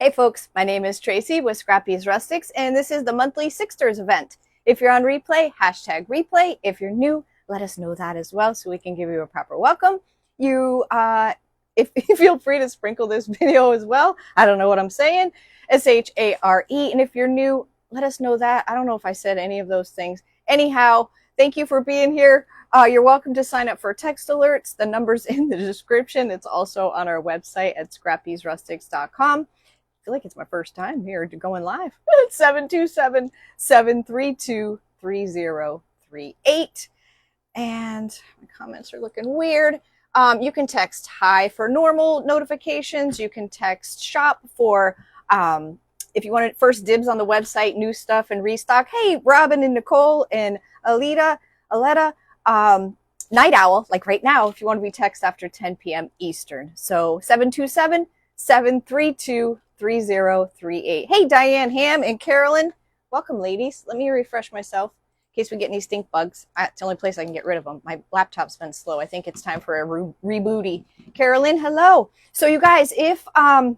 Hey folks, my name is Tracy with Scrappy's Rustics, and this is the monthly Sixters event. If you're on replay, hashtag replay. If you're new, let us know that as well so we can give you a proper welcome. If feel free to sprinkle this video as well. I don't know what I'm saying. SHARE. And if you're new, let us know that. I don't know if I said any of those things. Anyhow, thank you for being here. You're welcome to sign up for text alerts. The number's in the description. It's also on our website at scrappysrustics.com. I feel like it's my first time here going live. 727-732-3038. And my comments are looking weird. You can text hi for normal notifications. You can text shop for if you want first dibs on the website, new stuff and restock. Hey, Robin and Nicole and Aletta, Night Owl, like right now, if you want to be text after 10 p.m. Eastern. So 727-732-3038. Hey, Diane Ham and Carolyn. Welcome, ladies. Let me refresh myself in case we get any stink bugs. It's the only place I can get rid of them. My laptop's been slow. I think it's time for a rebooty. Carolyn, hello. So you guys, if I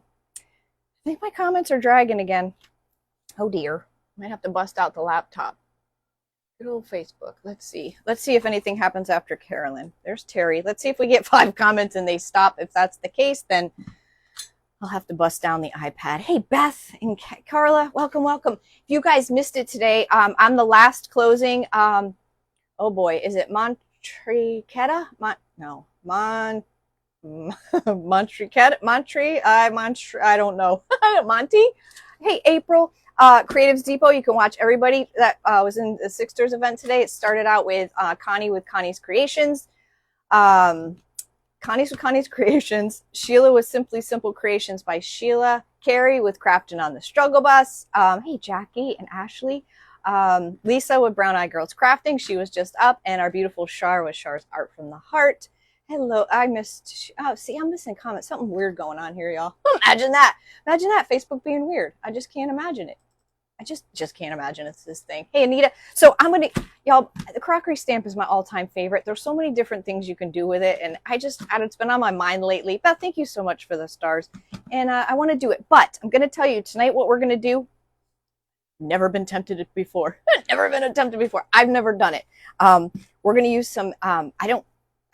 think my comments are dragging again. Oh dear. Might have to bust out the laptop. Good old Facebook. Let's see. Let's see if anything happens after Carolyn. There's Terry. Let's see if we get 5 comments and they stop. If that's the case, then I'll have to bust down the iPad. Hey, Beth and Carla, welcome, welcome. If you guys missed it today, I'm the last closing. Oh boy, is it Montriqueta? I don't know. Monty? Hey, April. Creatives Depot, you can watch everybody that was in the Sixters event today. It started out with Connie with Connie's Creations. Connie's with Connie's Creations, Sheila with Simply Simple Creations by Sheila, Carrie with Crafting on the Struggle Bus, hey, Jackie and Ashley, Lisa with Brown Eye Girls Crafting, she was just up, and our beautiful Shar with Shar's Art from the Heart. Hello, I missed, I'm missing comments, something weird going on here, y'all. Imagine that, Facebook being weird. I just can't imagine it. I just can't imagine it's this thing. Hey, Anita. So y'all, the crockery stamp is my all-time favorite. There's so many different things you can do with it. And it's been on my mind lately. Beth, thank you so much for the stars. And I want to do it. But I'm going to tell you tonight what we're going to do. Never been tempted before. Never been attempted before. I've never done it. We're going to use some, I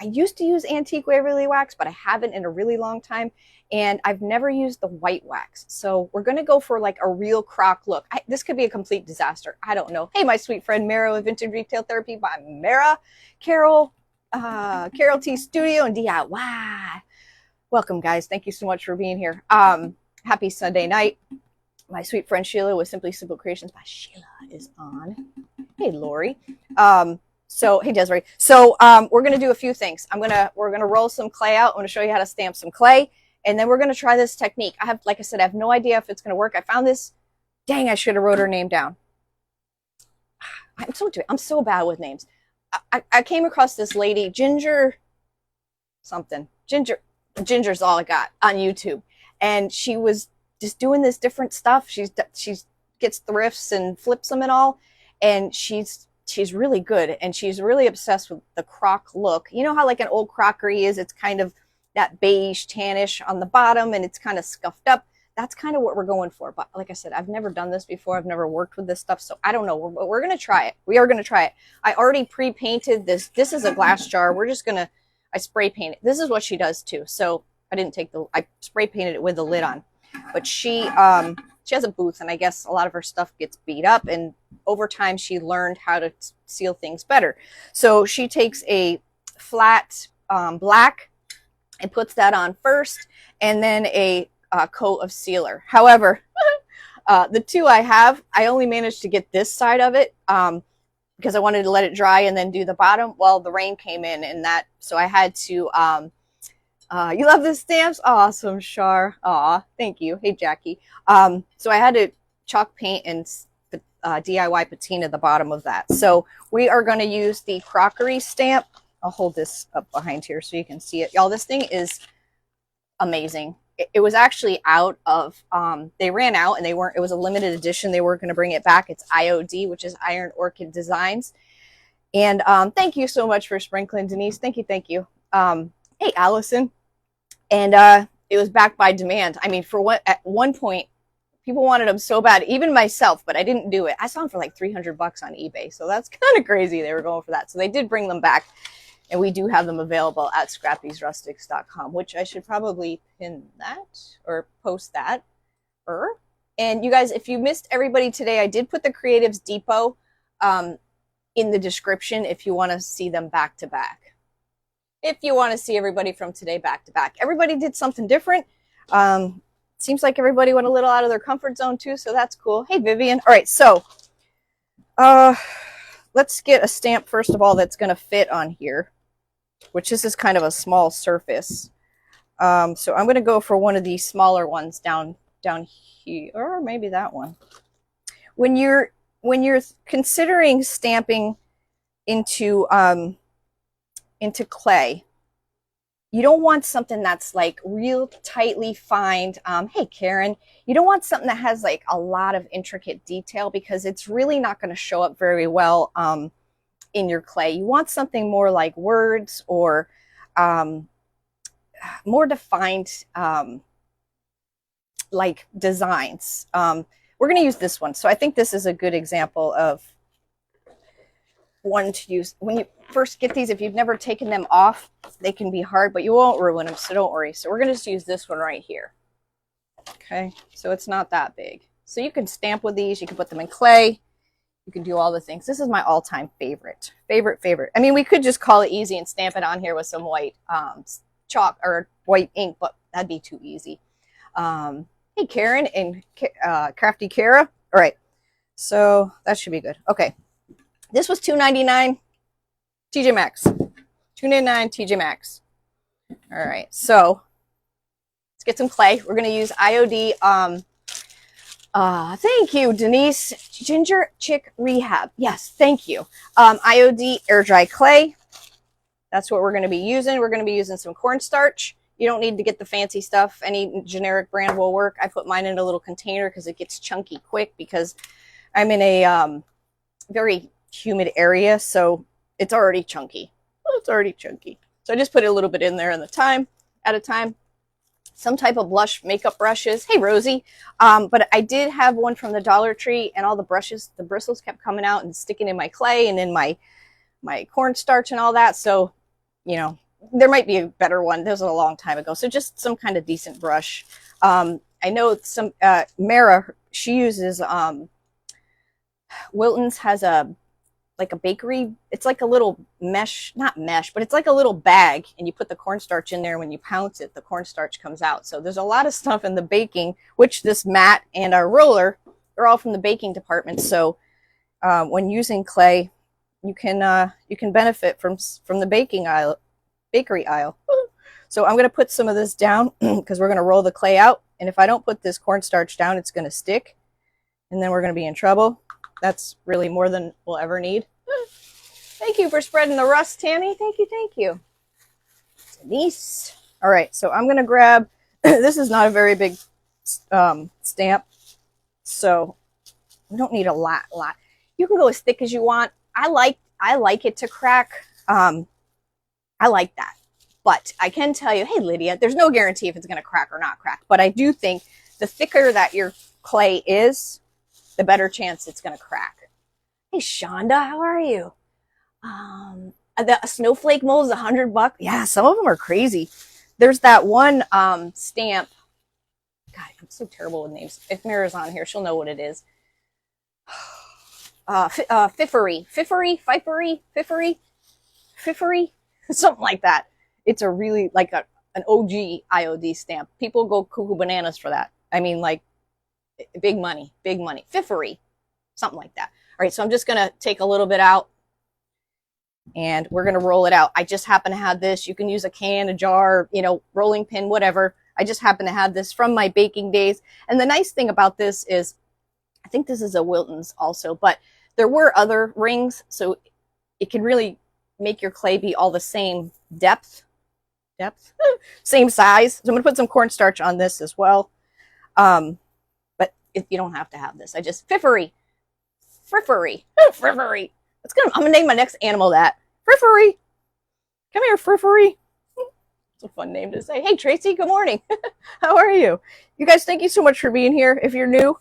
used to use antique Waverly wax, but I haven't in a really long time. And I've never used the white wax. So we're going to go for like a real crock look. This could be a complete disaster. I don't know. Hey, my sweet friend Mara with Vintage Retail Therapy by Mara. Carol T Studio and DIY. Welcome, guys. Thank you so much for being here. Happy Sunday night. My sweet friend Sheila with Simply Simple Creations by Sheila is on. Hey, Lori. So, hey, Desiree. So, we're going to do a few things. We're going to roll some clay out. I'm going to show you how to stamp some clay. And then we're going to try this technique. Like I said, I have no idea if it's going to work. I found this. Dang, I should have wrote her name down. I'm so bad with names. I came across this lady, Ginger something. Ginger's all I got on YouTube. And she was just doing this different stuff. She gets thrifts and flips them and all. And she's really good. And she's really obsessed with the crock look. You know how like an old crockery is? It's kind of that beige tannish on the bottom and it's kind of scuffed up. That's kind of what we're going for. But like I said, I've never done this before. I've never worked with this stuff. So I don't know, but we're going to try it. We are going to try it. I already pre-painted this. This is a glass jar. We're just going to, I spray paint it. This is what she does too. So I spray painted it with the lid on, but she has a booth and I guess a lot of her stuff gets beat up and over time she learned how to seal things better. So she takes a flat black and puts that on first, and then a coat of sealer. However, the two I have, I only managed to get this side of it because I wanted to let it dry and then do the bottom. Well, the rain came in and so I had to, you love the stamps? Awesome, Shar. Aw, thank you. Hey, Jackie. So I had to chalk paint and DIY patina the bottom of that. So we are going to use the crockery stamp. I'll hold this up behind here so you can see it. Y'all, this thing is amazing. It was actually out of, they ran out and it was a limited edition. They weren't going to bring it back. It's IOD, which is Iron Orchid Designs. And thank you so much for sprinkling, Denise. Thank you. Hey, Allison. And it was backed by demand. I mean, at one point, People wanted them so bad, even myself, but I didn't do it. I saw them for like 300 bucks on eBay. So that's kind of crazy. They were going for that. So they did bring them back. And we do have them available at scrappysrustics.com, which I should probably pin that or post that. And you guys, if you missed everybody today, I did put the Creatives Depot in the description if you want to see them back to back. If you want to see everybody from today back to back. Everybody did something different. Seems like everybody went a little out of their comfort zone too, so that's cool. Hey, Vivian. All right, so let's get a stamp, first of all, that's going to fit on here, which this is kind of a small surface. So I'm going to go for one of these smaller ones down here, or maybe that one. When you're considering stamping into clay, you don't want something that's like real tightly fined. Hey, Karen, you don't want something that has like a lot of intricate detail because it's really not going to show up very well in your clay. You want something more like words or more defined like designs. We're going to use this one. So I think this is a good example of one to use. When you first get these, if you've never taken them off, they can be hard, but you won't ruin them, so don't worry. So we're going to just use this one right here. Okay, so it's not that big. So you can stamp with these. You can put them in clay. You can do all the things. This is my all-time favorite. I mean, we could just call it easy and stamp it on here with some white chalk or white ink, but that'd be too easy. Hey, Karen and Crafty Kara. All right, so that should be good. Okay, this was $2.99 TJ Maxx. $2.99 TJ Maxx. All right, so let's get some clay. We're going to use IOD. Thank you, Denise. Ginger Chick Rehab. Yes, thank you. IOD air dry clay. That's what we're going to be using. We're going to be using some cornstarch. You don't need to get the fancy stuff. Any generic brand will work. I put mine in a little container because it gets chunky quick because I'm in a very humid area, so it's already chunky. It's already chunky. So I just put a little bit in there at a time. Some type of blush makeup brushes. Hey, Rosie. But I did have one from the Dollar Tree, and all the brushes, the bristles kept coming out and sticking in my clay and in my cornstarch and all that. So, you know, there might be a better one. This was a long time ago. So just some kind of decent brush. I know some, Mara, she uses, Wilton's has like a bakery. It's like a little mesh, not mesh, but it's like a little bag, and you put the cornstarch in there. When you pounce it, the cornstarch comes out. So there's a lot of stuff in the baking, which this mat and our roller, they're all from the baking department. So when using clay, you can benefit from the bakery aisle. So I'm going to put some of this down because we're going to roll the clay out. And if I don't put this cornstarch down, it's going to stick, and then we're going to be in trouble. That's really more than we'll ever need. Thank you for spreading the rust, Tammy. Thank you, thank you. Denise. All right, so I'm going to grab, this is not a very big stamp, so we don't need a lot. You can go as thick as you want. I like it to crack. I like that. But I can tell you, hey, Lydia, there's no guarantee if it's going to crack or not crack. But I do think the thicker that your clay is, the better chance it's going to crack. Hey, Shonda, how are you? The snowflake mold is $100. Yeah, some of them are crazy. There's that one stamp. God, I'm so terrible with names. If Mira's on here, she'll know what it is. Fiffery, something like that. It's a really, like an OG IOD stamp. People go cuckoo bananas for that. I mean, like, big money. Fiffery, something like that. All right, so I'm just going to take a little bit out, and we're going to roll it out. I just happen to have this. You can use a can, a jar, you know, rolling pin, whatever. I just happen to have this from my baking days. And the nice thing about this is, I think this is a Wilton's also, but there were other rings, so it can really make your clay be all the same depth, same size. So I'm going to put some cornstarch on this as well. But if you don't have to have this, I just frippery. That's good. I'm going to name my next animal that. Frippery. Come here, Frippery. It's a fun name to say. Hey, Tracy, good morning. How are you? You guys, thank you so much for being here. If you're new,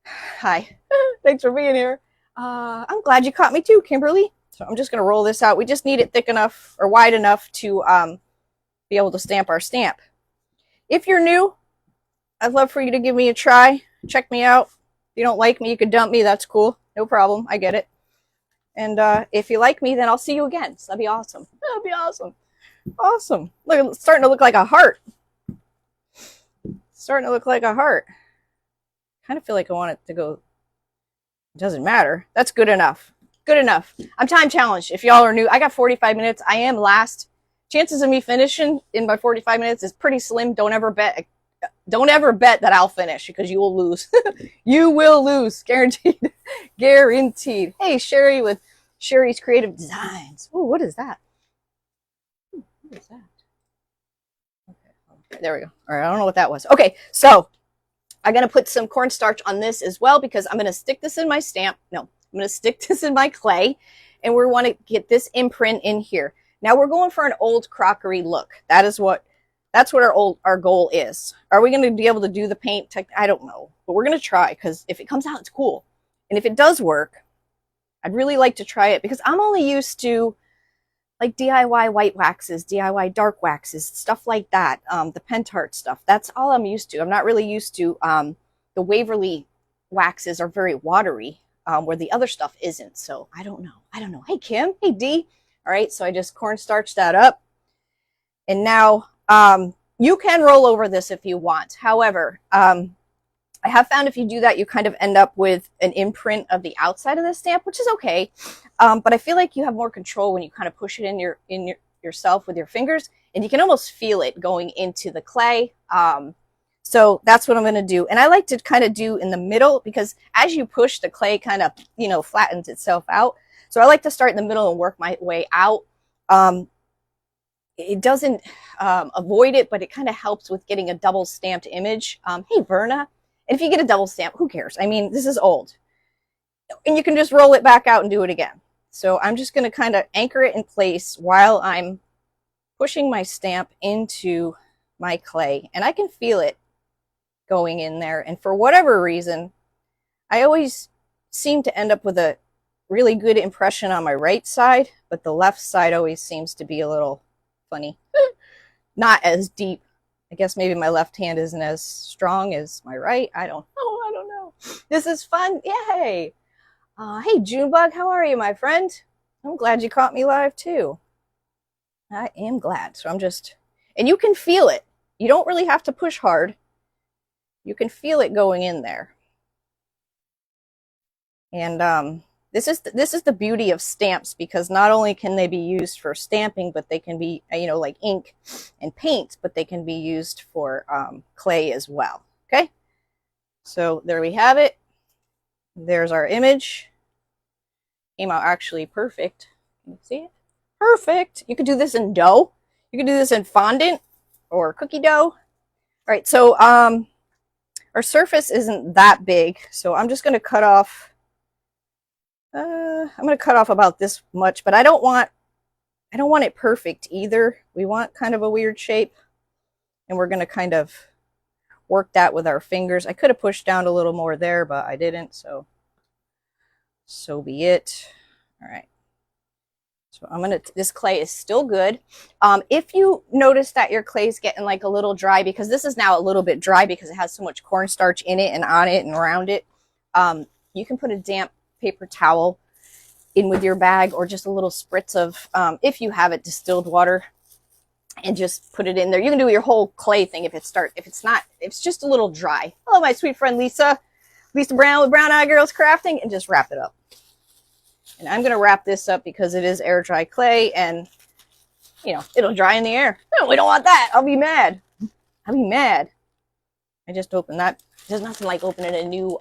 hi. Thanks for being here. I'm glad you caught me too, Kimberly. So I'm just going to roll this out. We just need it thick enough or wide enough to be able to stamp our stamp. If you're new, I'd love for you to give me a try. Check me out. If you don't like me, you could dump me. That's cool. No problem. I get it. And if you like me, then I'll see you again. So that'd be awesome. That'd be awesome. Awesome. Look, it's starting to look like a heart. It's starting to look like a heart. Kind of feel like I want it to go. It doesn't matter. That's good enough. Good enough. I'm time challenged. If y'all are new, I got 45 minutes. I am last. Chances of me finishing in my 45 minutes is pretty slim. Don't ever bet that I'll finish because you will lose. You will lose. Guaranteed. Guaranteed. Hey, Sherry with Sherry's Creative Designs. Oh, what is that? What is that? Okay, there we go. All right, I don't know what that was. Okay, so I'm going to put some cornstarch on this as well because I'm going to stick this in my stamp. No, I'm going to stick this in my clay, and we want to get this imprint in here. Now we're going for an old crockery look. That's what our goal is. Are we going to be able to do the paint? I don't know, but we're going to try because if it comes out, it's cool. And if it does work, I'd really like to try it because I'm only used to like DIY white waxes, DIY dark waxes, stuff like that. The Pentart stuff. That's all I'm used to. I'm not really used to the Waverly waxes are very watery, where the other stuff isn't. So I don't know. I don't know. Hey, Kim. Hey, Dee. All right. So I just cornstarched that up. And now you can roll over this if you want. However, I have found if you do that, you kind of end up with an imprint of the outside of the stamp, which is okay. But I feel like you have more control when you kind of push it in yourself with your fingers, and you can almost feel it going into the clay. So that's what I'm going to do. And I like to kind of do in the middle because as you push, the clay kind of, flattens itself out. So I like to start in the middle and work my way out. It doesn't avoid it, but it kind of helps with getting a double stamped image. Hey, Verna. And if you get a double stamp, who cares? I mean, this is old. And you can just roll it back out and do it again. So I'm just going to kind of anchor it in place while I'm pushing my stamp into my clay. And I can feel it going in there. And for whatever reason, I always seem to end up with a really good impression on my right side, but the left side always seems to be a little funny. Not as deep. I guess maybe my left hand isn't as strong as my right. I don't know. This is fun. Yay. Hey, Junebug, how are you, my friend? I'm glad you caught me live, too. I am glad. So and you can feel it. You don't really have to push hard. You can feel it going in there. And this is the beauty of stamps, because not only can they be used for stamping, but they can be, like ink and paint, but they can be used for clay as well. Okay, so there we have it. There's our image. Came out actually perfect. Can you see it? Perfect. You could do this in dough. You could do this in fondant or cookie dough. All right, so our surface isn't that big, so I'm just going to cut off. I'm going to cut off about this much, but I don't want it perfect either. We want kind of a weird shape, and we're going to kind of work that with our fingers. I could have pushed down a little more there, but I didn't, so be it. All right. So this clay is still good. If you notice that your clay is getting like a little dry, because this is now a little bit dry because it has so much cornstarch in it and on it and around it, you can put a damp paper towel in with your bag, or just a little spritz of, if you have it, distilled water, and just put it in there. You can do your whole clay thing if it's not, it's just a little dry. Hello, my sweet friend Lisa Brown with Brown Eye Girls Crafting, and just wrap it up. And I'm going to wrap this up because it is air dry clay, and it'll dry in the air. No, we don't want that. I'll be mad. I just opened that. There's nothing like opening a new,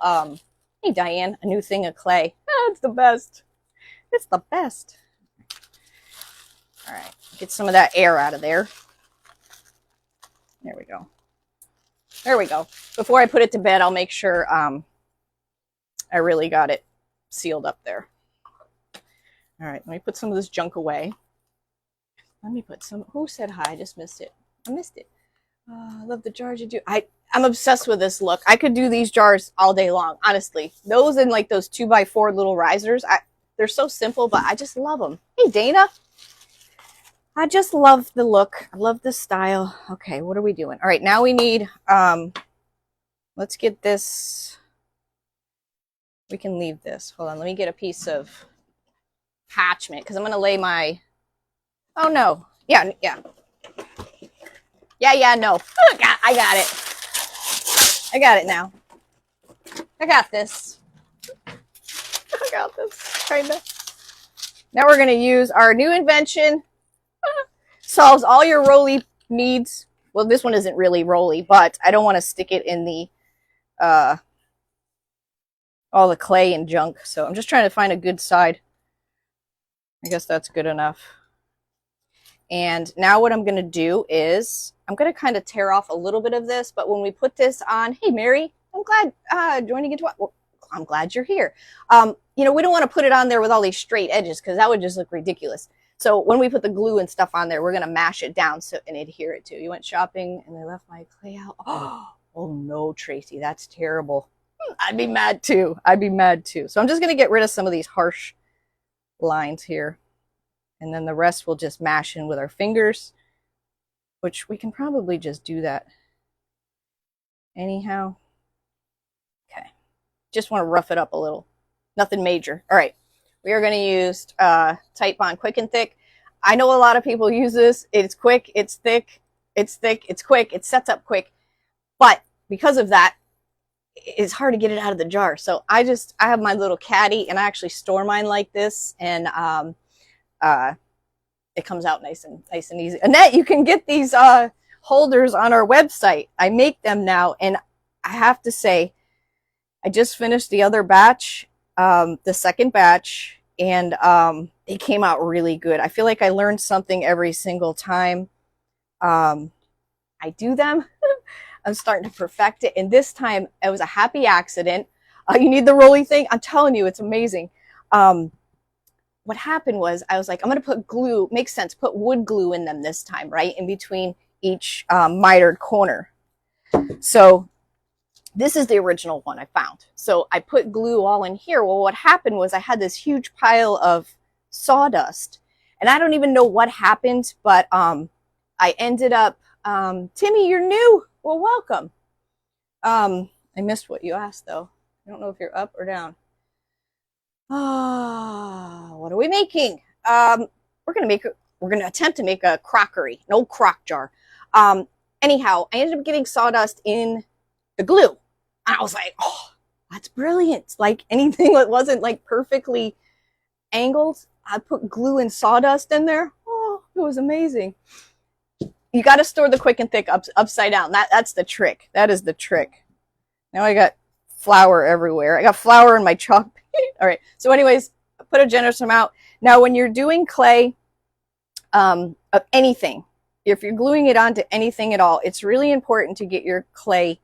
hey Diane, a new thing of clay. It's the best. It's the best. All right, get some of that air out of there. There we go. There we go. Before I put it to bed, I'll make sure I really got it sealed up there. All right, let me put some of this junk away. Let me put some, who said hi? I just missed it. I missed it. I love the jars you do. I'm obsessed with this look. I could do these jars all day long, honestly. Those and like those 2x4 little risers, they're so simple, but I just love them. Hey, Dana. I just love the look. I love the style. Okay, what are we doing? All right, now we need, let's get this. We can leave this. Hold on, let me get a piece of attachment because I'm going to lay my, oh no. Yeah, no. I got it. I got it now. I got this. I got this, kinda. Now we're going to use our new invention. Solves all your rolly needs. Well, this one isn't really rolly, but I don't want to stick it in the all the clay and junk. So I'm just trying to find a good side. I guess that's good enough. And now what I'm going to do is I'm going to kind of tear off a little bit of this, but when we put this on, hey, Mary, I'm glad joining into well, I'm glad you're here. You know, we don't want to put it on there with all these straight edges because that would just look ridiculous. So when we put the glue and stuff on there, we're going to mash it down and adhere it to. You went shopping and they left my clay out. Oh no, Tracy, that's terrible. I'd be mad too. I'd be mad too. So I'm just going to get rid of some of these harsh lines here. And then the rest we'll just mash in with our fingers, which we can probably just do that anyhow. Okay. Just want to rough it up a little. Nothing major. All right. We are going to use Tight Bond Quick and Thick. I know a lot of people use this. It's quick, it's thick, it's quick, it sets up quick. But because of that, it's hard to get it out of the jar. So I have my little caddy and I actually store mine like this. And it comes out nice and easy. Annette, you can get these holders on our website. I make them now. And I have to say, I just finished the other batch. The second batch, and they came out really good. I feel like I learned something every single time I do them. I'm starting to perfect it, and this time it was a happy accident. You need the rolly thing? I'm telling you, it's amazing. What happened was I was like, I'm going to put glue. Makes sense. Put wood glue in them this time, right? In between each mitered corner. So this is the original one I found. So I put glue all in here. Well, what happened was I had this huge pile of sawdust. And I don't even know what happened, but I ended up, Timmy, you're new. Well, welcome. I missed what you asked, though. I don't know if you're up or down. What are we making? We're going to attempt to make a crockery, an old crock jar. Anyhow, I ended up getting sawdust in the glue. And I was like, oh, that's brilliant. Like anything that wasn't like perfectly angled, I put glue and sawdust in there. Oh, it was amazing. You got to store the Quick and Thick upside down. That's the trick. That is the trick. Now I got flour everywhere. I got flour in my chalk. All right. So anyways, I put a generous amount. Now, when you're doing clay of anything, if you're gluing it onto anything at all, it's really important to get your clay,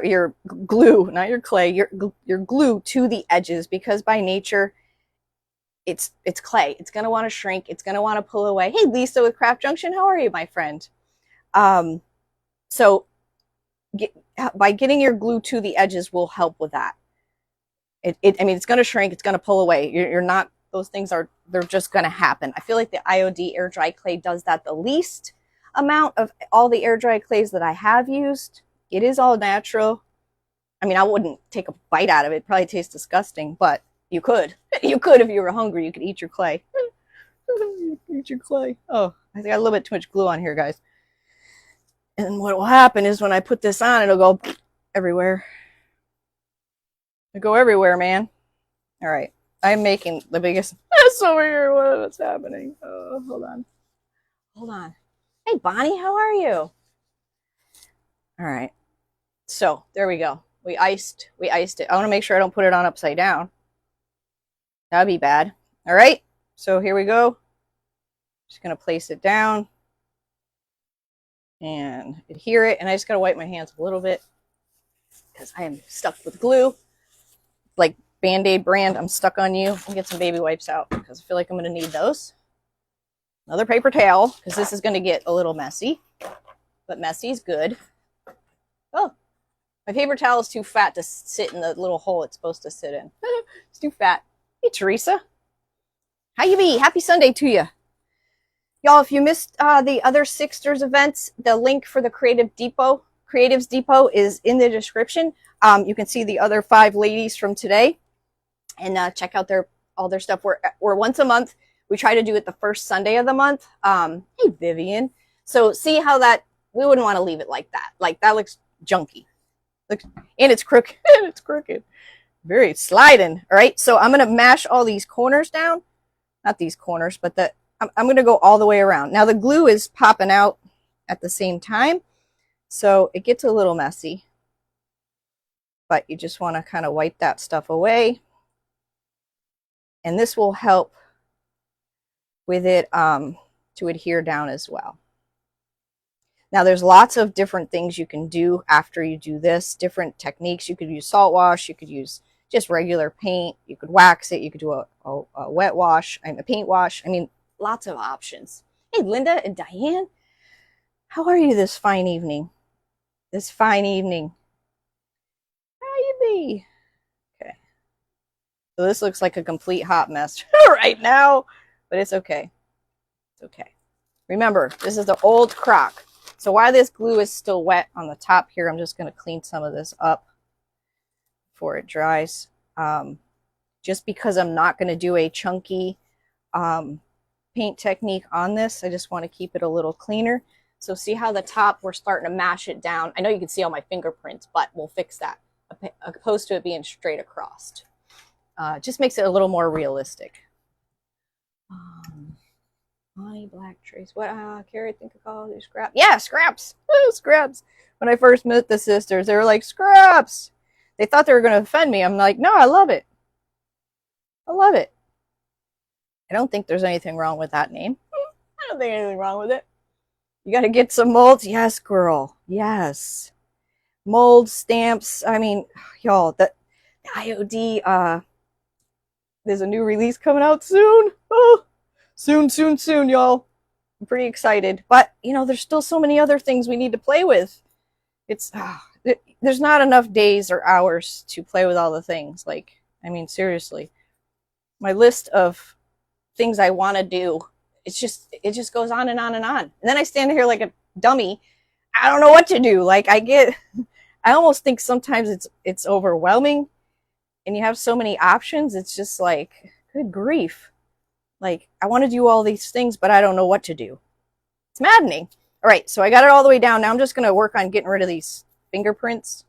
your glue, not your clay, your glue to the edges, because by nature, it's clay. It's going to want to shrink. It's going to want to pull away. Hey, Lisa with Craft Junction. How are you, my friend? So by getting your glue to the edges will help with that. I mean, it's going to shrink. It's going to pull away. You're not, those things they're just going to happen. I feel like the IOD air dry clay does that the least amount of all the air dry clays that I have used. It is all natural. I mean, I wouldn't take a bite out of it. It probably tastes disgusting, but you could. You could if you were hungry. You could eat your clay. Eat your clay. Oh, I got a little bit too much glue on here, guys. And what will happen is when I put this on, it'll go everywhere. It'll go everywhere, man. All right. I'm making the biggest mess over here. What's happening? Oh, hold on. Hold on. Hey, Bonnie, how are you? All right. So there we go. We iced it. I want to make sure I don't put it on upside down. That'd be bad. All right. So here we go. Just going to place it down and adhere it. And I just got to wipe my hands a little bit because I am stuck with glue. Like Band-Aid brand, I'm stuck on you. I'll get some baby wipes out because I feel like I'm going to need those. Another paper towel, because this is going to get a little messy. But messy is good. Oh, my paper towel is too fat to sit in the little hole it's supposed to sit in. It's too fat. Hey, Teresa. How you be? Happy Sunday to you. Y'all, if you missed the other Sixters events, the link for the Creatives Depot is in the description. You can see the other 5 ladies from today and check out all their stuff. We're once a month. We try to do it the first Sunday of the month. Hey, Vivian. So see how that, we wouldn't want to leave it like that. Like that looks junky. And it's crooked. It's crooked. Very sliding. All right. So I'm going to mash all these corners down. Not these corners, but I'm going to go all the way around. Now the glue is popping out at the same time, so it gets a little messy, but you just want to kind of wipe that stuff away. And this will help with it to adhere down as well. Now there's lots of different things you can do after you do this, different techniques. You could use salt wash, you could use just regular paint, you could wax it, you could do a wet wash, a paint wash. I mean, lots of options. Hey, Linda and Diane, how are you this fine evening? This fine evening. How you be? Okay. So this looks like a complete hot mess right now, but it's okay. It's okay. Remember, this is the old crock. So while this glue is still wet on the top here, I'm just going to clean some of this up before it dries. Just because I'm not going to do a chunky paint technique on this, I just want to keep it a little cleaner. So see how the top, we're starting to mash it down. I know you can see all my fingerprints, but we'll fix that opposed to it being straight across. Just makes it a little more realistic. Bonnie Black Trace. What Carrie, I think I call it Scrap. Yeah, Scraps. Scraps. When I first met the sisters, they were like, Scraps. They thought they were going to offend me. I'm like, no, I love it. I love it. I don't think there's anything wrong with that name. I don't think anything wrong with it. You got to get some molds. Yes, girl. Yes. Mold stamps. I mean, y'all, the IOD, there's a new release coming out soon. Oh, soon, y'all. I'm pretty excited. But, you know, there's still so many other things we need to play with. There's not enough days or hours to play with all the things. Like, I mean, seriously. My list of things I want to do, it just goes on and on and on. And then I stand here like a dummy. I don't know what to do. Like I almost think sometimes it's overwhelming, and you have so many options. It's just like, good grief. Like I want to do all these things, but I don't know what to do. It's maddening. All right. So I got it all the way down. Now I'm just going to work on getting rid of these fingerprints.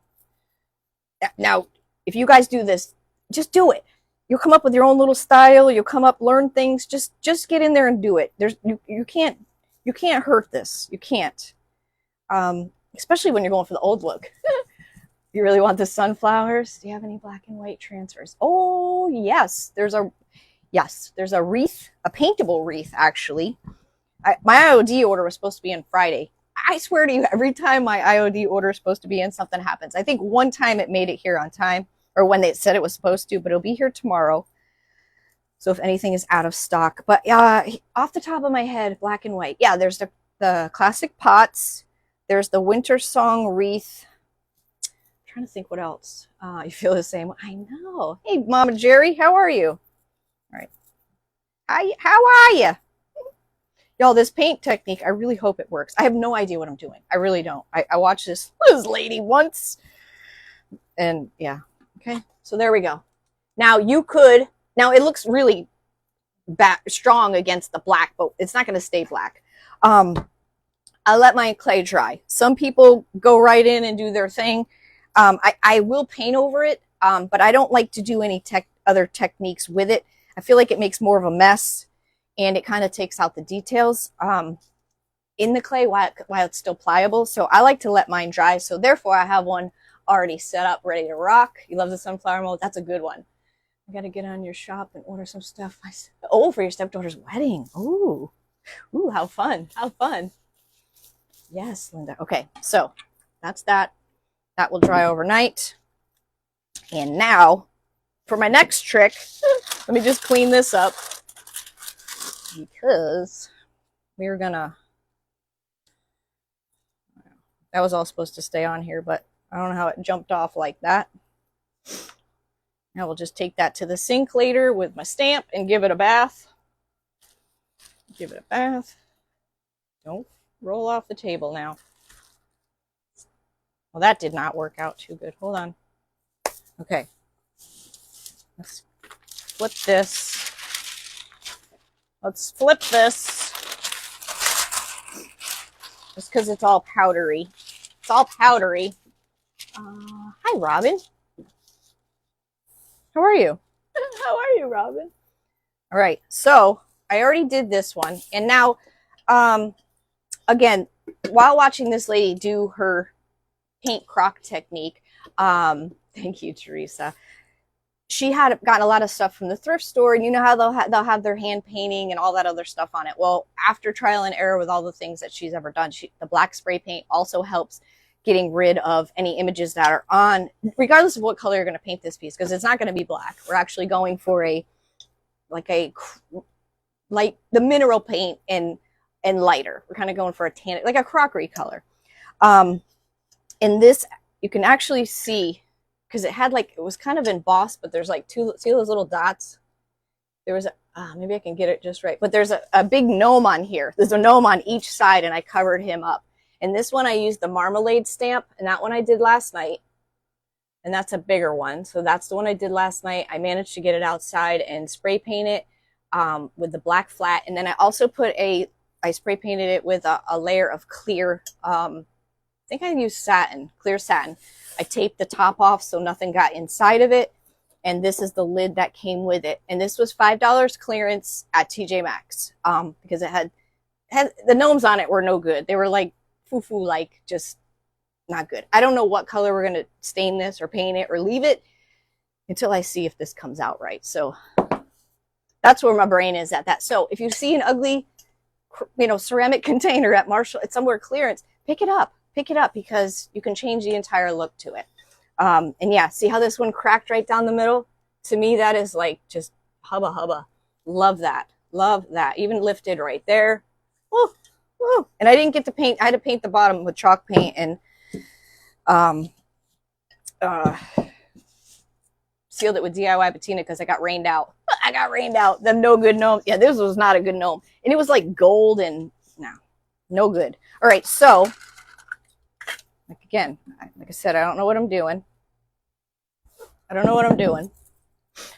Now, if you guys do this, just do it. You'll come up with your own little style. You'll come up, learn things. Just get in there and do it. You can't hurt this. You can't. Especially when you're going for the old look. You really want the sunflowers? Do you have any black and white transfers? Oh yes, there's a wreath, a paintable wreath actually. My IOD order was supposed to be in Friday. I swear to you, every time my IOD order is supposed to be in, something happens. I think one time it made it here on time, or when they said it was supposed to, but it'll be here tomorrow. So if anything is out of stock. But off the top of my head, black and white. Yeah, there's the classic pots. There's the winter song wreath. I'm trying to think what else. You feel the same. I know. Hey, Mama Jerry, how are you? All right. How are you? Y'all, this paint technique, I really hope it works. I have no idea what I'm doing. I really don't. I watched this lady once. And yeah. Okay. So there we go. Now it looks really strong against the black, but it's not going to stay black. I let my clay dry. Some people go right in and do their thing. I will paint over it, but I don't like to do any other techniques with it. I feel like it makes more of a mess, and it kind of takes out the details in the clay while it's still pliable. So I like to let mine dry. So therefore, I have one already set up, ready to rock. You love the sunflower mold? That's a good one. I got to get on your shop and order some stuff. Oh, for your stepdaughter's wedding. Ooh, how fun. How fun. Yes, Linda. Okay, so that's that. That will dry overnight. And now, for my next trick, let me just clean this up. Because we're gonna, that was all supposed to stay on here, but I don't know how it jumped off like that. Now we'll just take that to the sink later with my stamp and give it a bath. Give it a bath. Don't roll off the table now. Well, that did not work out too good. Hold on. Okay. Let's flip this. Let's flip this. Just because it's all powdery. It's all powdery. Hi, Robin. How are you? How are you, Robin? All right. So I already did this one. And now, again, while watching this lady do her paint crock technique, thank you, Teresa. She had gotten a lot of stuff from the thrift store, and you know how they'll have their hand painting and all that other stuff on it. Well, after trial and error with all the things that she's ever done, the black spray paint also helps getting rid of any images that are on, regardless of what color you're going to paint this piece, because it's not going to be black. We're actually going for like the mineral paint and lighter. We're kind of going for a tan, like a crockery color. In this, you can actually see, because it was kind of embossed, but there's like see those little dots? There was maybe I can get it just right, but there's a big gnome on here. There's a gnome on each side, and I covered him up. And this one, I used the marmalade stamp, and that one I did last night. And that's a bigger one. So that's the one I did last night. I managed to get it outside and spray paint it with the black flat. And then I also I spray painted it with a layer of clear, I think I used satin, clear satin. I taped the top off so nothing got inside of it. And this is the lid that came with it. And this was $5 clearance at TJ Maxx because it had the gnomes on it were no good. They were like foo-foo, like just not good. I don't know what color we're going to stain this or paint it or leave it until I see if this comes out right. So that's where my brain is at that. So if you see an ugly, ceramic container at Marshall, it's somewhere clearance, pick it up because you can change the entire look to it. And yeah, see how this one cracked right down the middle? To me, that is like just hubba hubba. Love that. Love that. Even lifted right there. Woo, woo. And I didn't get to paint. I had to paint the bottom with chalk paint and sealed it with DIY patina because I got rained out. I got rained out. Them no good gnome. Yeah, this was not a good gnome. And it was like gold and no good. All right, so again, like I said, I don't know what I'm doing.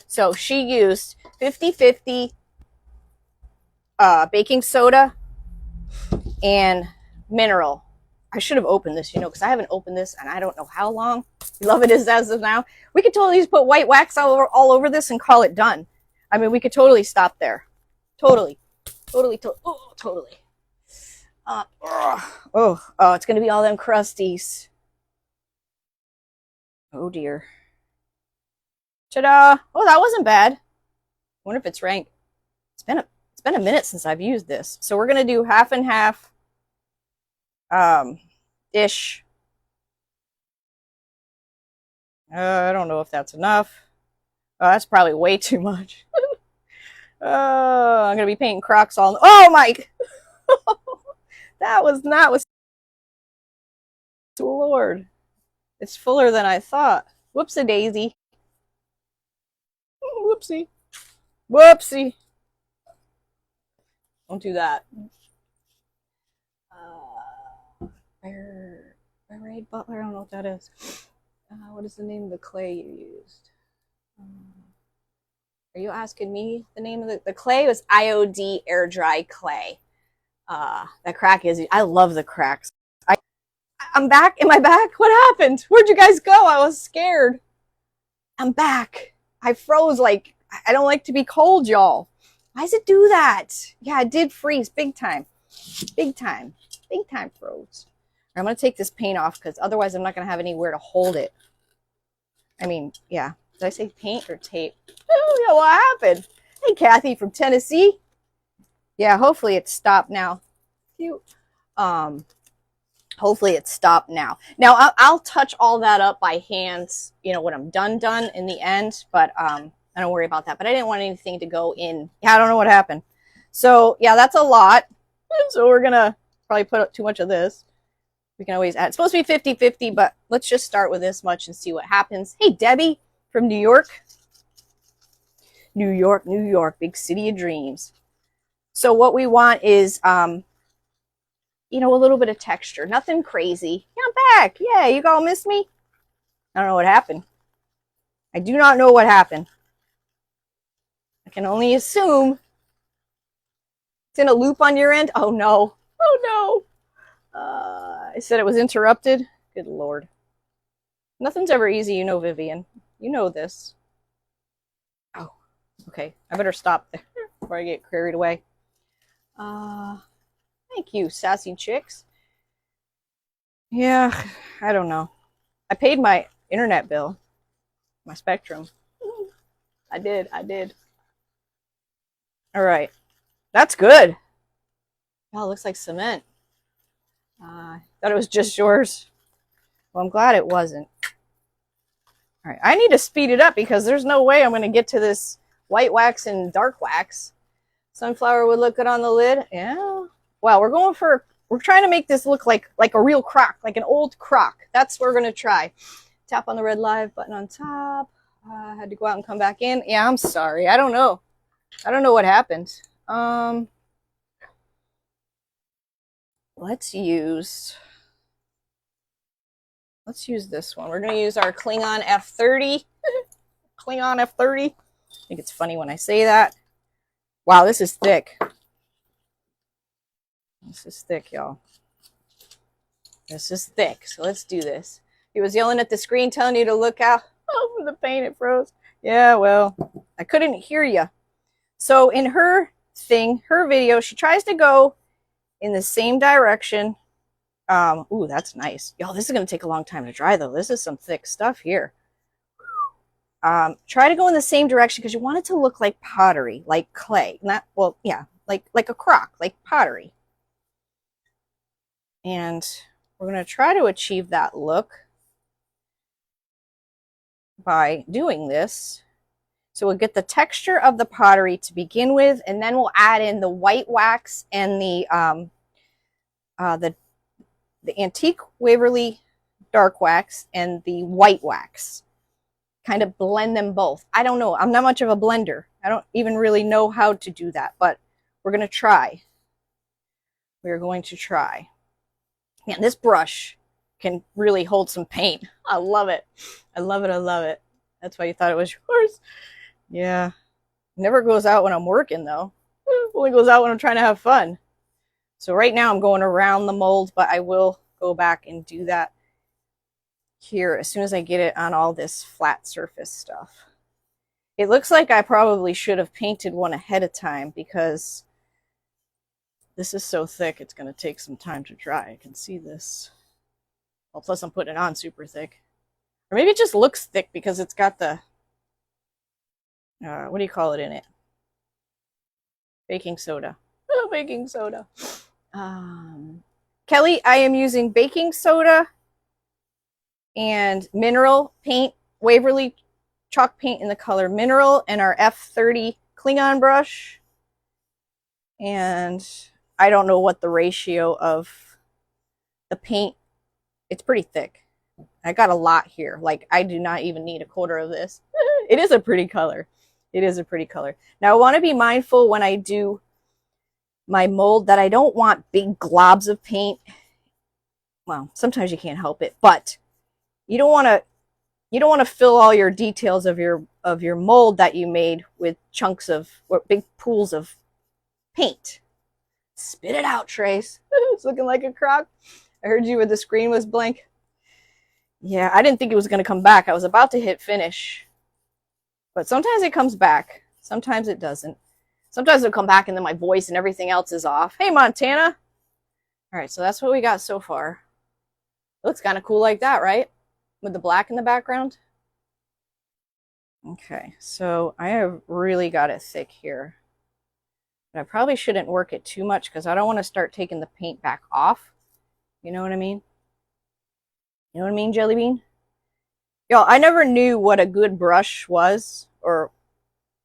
So she used 50-50 baking soda and mineral. I should have opened this, because I haven't opened this and I don't know how long. Love it as of now. We could totally just put white wax all over this and call it done. I mean, we could totally stop there. Totally. Oh, totally. It's going to be all them crusties. Oh, dear. Ta-da! Oh, that wasn't bad. I wonder if it's rank. It's been a minute since I've used this. So we're going to do half and half ish. I don't know if that's enough. Oh, that's probably way too much. I'm going to be painting Crocs all... Oh, Mike! That was not... Lord. It's fuller than I thought. Whoopsie-daisy. Whoopsie. Whoopsie. Don't do that. Raid Butler, I don't know what that is. What is the name of the clay you used? Are you asking me the name of the clay? Was IOD air dry clay. That crack is, I love the cracks. I'm back. Am I back? What happened? Where'd you guys go? I was scared. I'm back. I froze like, I don't like to be cold, y'all. Why does it do that? Yeah, it did freeze big time. Big time froze. I'm going to take this paint off because otherwise I'm not going to have anywhere to hold it. I mean, yeah. Did I say paint or tape? Oh, yeah, what happened? Hey, Kathy from Tennessee. Yeah, hopefully it's stopped now. Cute. Hopefully it's stopped now. Now, I'll touch all that up by hands, when I'm done in the end, but I don't worry about that. But I didn't want anything to go in. Yeah, I don't know what happened. So, yeah, that's a lot. So we're gonna probably put up too much of this. We can always add. It's supposed to be 50-50, but let's just start with this much and see what happens. Hey, Debbie from New York. New York, New York, big city of dreams. So what we want is, you know, a little bit of texture. Nothing crazy. Yeah, I'm back. Yeah, you all miss me? I don't know what happened. I do not know what happened. I can only assume it's in a loop on your end. Oh, no. Oh, no. I said it was interrupted. Good Lord. Nothing's ever easy, you know, Vivian. You know this. Oh, okay. I better stop there before I get carried away. Thank you, sassy chicks. Yeah, I don't know. I paid my internet bill, my Spectrum. I did. All right. That's good. Oh, it looks like cement. Thought it was just yours. Well, I'm glad it wasn't. All right. I need to speed it up because there's no way I'm going to get to this white wax and dark wax. Sunflower would look good on the lid. Yeah. Wow, we're trying to make this look like a real crock, like an old crock. That's what we're going to try. Tap on the red live button on top. I had to go out and come back in. Yeah, I'm sorry. I don't know. I don't know what happened. Let's use this one. We're going to use our Klingon F30. Klingon F30. I think it's funny when I say that. Wow, this is thick. This is thick, y'all. This is thick. So let's do this. He was yelling at the screen telling you to look out. Oh, for the paint, it froze. Yeah, well, I couldn't hear you. So in her thing, her video, she tries to go in the same direction. Ooh, that's nice. Y'all, this is going to take a long time to dry, though. This is some thick stuff here. Try to go in the same direction because you want it to look like pottery, like clay. Not, well, yeah, like a crock, like pottery. And we're going to try to achieve that look by doing this. So we'll get the texture of the pottery to begin with, and then we'll add in the white wax and the antique Waverly dark wax and the white wax. Kind of blend them both. I don't know. I'm not much of a blender. I don't even really know how to do that, but we're going to try. We're going to try. Man, this brush can really hold some paint. I love it. I love it. I love it. That's why you thought it was yours. Yeah. Never goes out when I'm working, though. It only goes out when I'm trying to have fun. So right now I'm going around the mold, but I will go back and do that here as soon as I get it on all this flat surface stuff. It looks like I probably should have painted one ahead of time because this is so thick it's going to take some time to dry. I can see this. Well, plus I'm putting it on super thick. Or maybe it just looks thick because it's got the, what do you call it in it? Baking soda. Oh, baking soda. Kelly, I am using baking soda and mineral paint, Waverly chalk paint in the color mineral, and our F30 Klingon brush. And I don't know what the ratio of the paint. It's pretty thick. I got a lot here. Like, I do not even need a quarter of this. It is a pretty color. It is a pretty color. Now, I want to be mindful when I do my mold that I don't want big globs of paint. Well, sometimes you can't help it, but you don't want to fill all your details of your mold that you made with chunks of or big pools of paint. Spit it out, Trace. It's looking like a crock. I heard you when the screen was blank. Yeah, I didn't think it was going to come back. I was about to hit finish. But sometimes it comes back. Sometimes it doesn't. Sometimes it'll come back and then my voice and everything else is off. Hey, Montana. All right, so that's what we got so far. It looks kind of cool like that, right? With the black in the background. Okay, so I have really got it thick here. But I probably shouldn't work it too much because I don't want to start taking the paint back off. You know what I mean? You know what I mean, Jelly Bean? Y'all, I never knew what a good brush was, or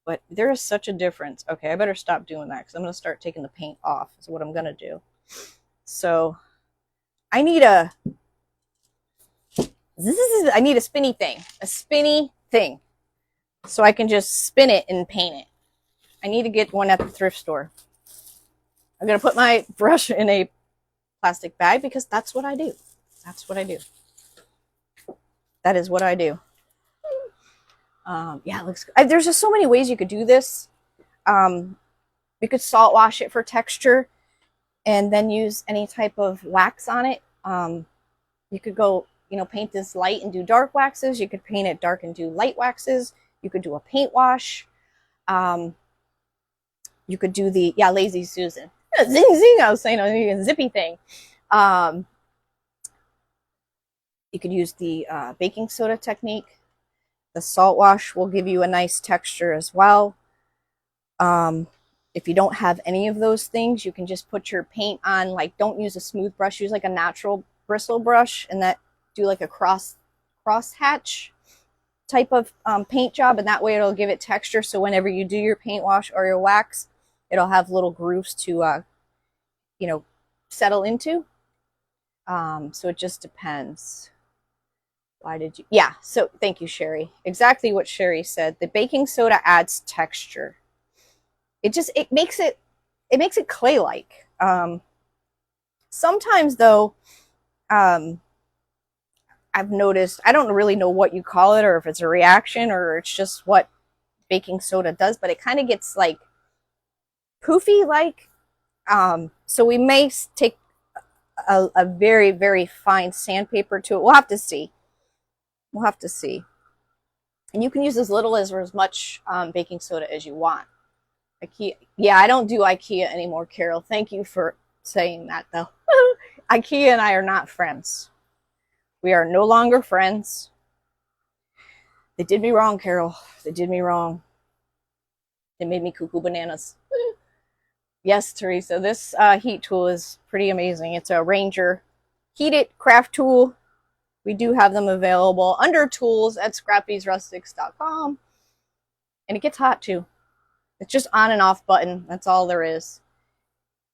But there is such a difference. Okay, I better stop doing that because I'm going to start taking the paint off is what I'm going to do. So I need a spinny thing. A spinny thing. So I can just spin it and paint it. I need to get one at the thrift store. I'm going to put my brush in a plastic bag because that's what I do. That's what I do. That is what I do. Yeah, it looks good. There's just so many ways you could do this. You could salt wash it for texture and then use any type of wax on it. You could go, paint this light and do dark waxes. You could paint it dark and do light waxes. You could do a paint wash. You could do the, Lazy Susan. Zing, zing, I was saying a zippy thing. You could use the baking soda technique. The salt wash will give you a nice texture as well. If you don't have any of those things, you can just put your paint on, like, don't use a smooth brush, use like a natural bristle brush, and that do like a cross hatch type of paint job, and that way it'll give it texture. So whenever you do your paint wash or your wax, it'll have little grooves to, settle into. So it just depends. Why did you? Yeah, so thank you, Sherry. Exactly what Sherry said. The baking soda adds texture. It makes it clay-like. Sometimes though, I've noticed, I don't really know what you call it, or if it's a reaction or it's just what baking soda does, but it kind of gets like poofy like. So we may take a very, very fine sandpaper to it. We'll have to see. We'll have to see. And you can use as little as or as much baking soda as you want. IKEA. Yeah, I don't do IKEA anymore, Carol. Thank you for saying that, though. IKEA and I are not friends. We are no longer friends. They did me wrong, Carol. They did me wrong. They made me cuckoo bananas. Yes, Teresa, this heat tool is pretty amazing. It's a Ranger heated craft tool. We do have them available under tools at scrappysrustics.com. And it gets hot too. It's just on and off button. That's all there is.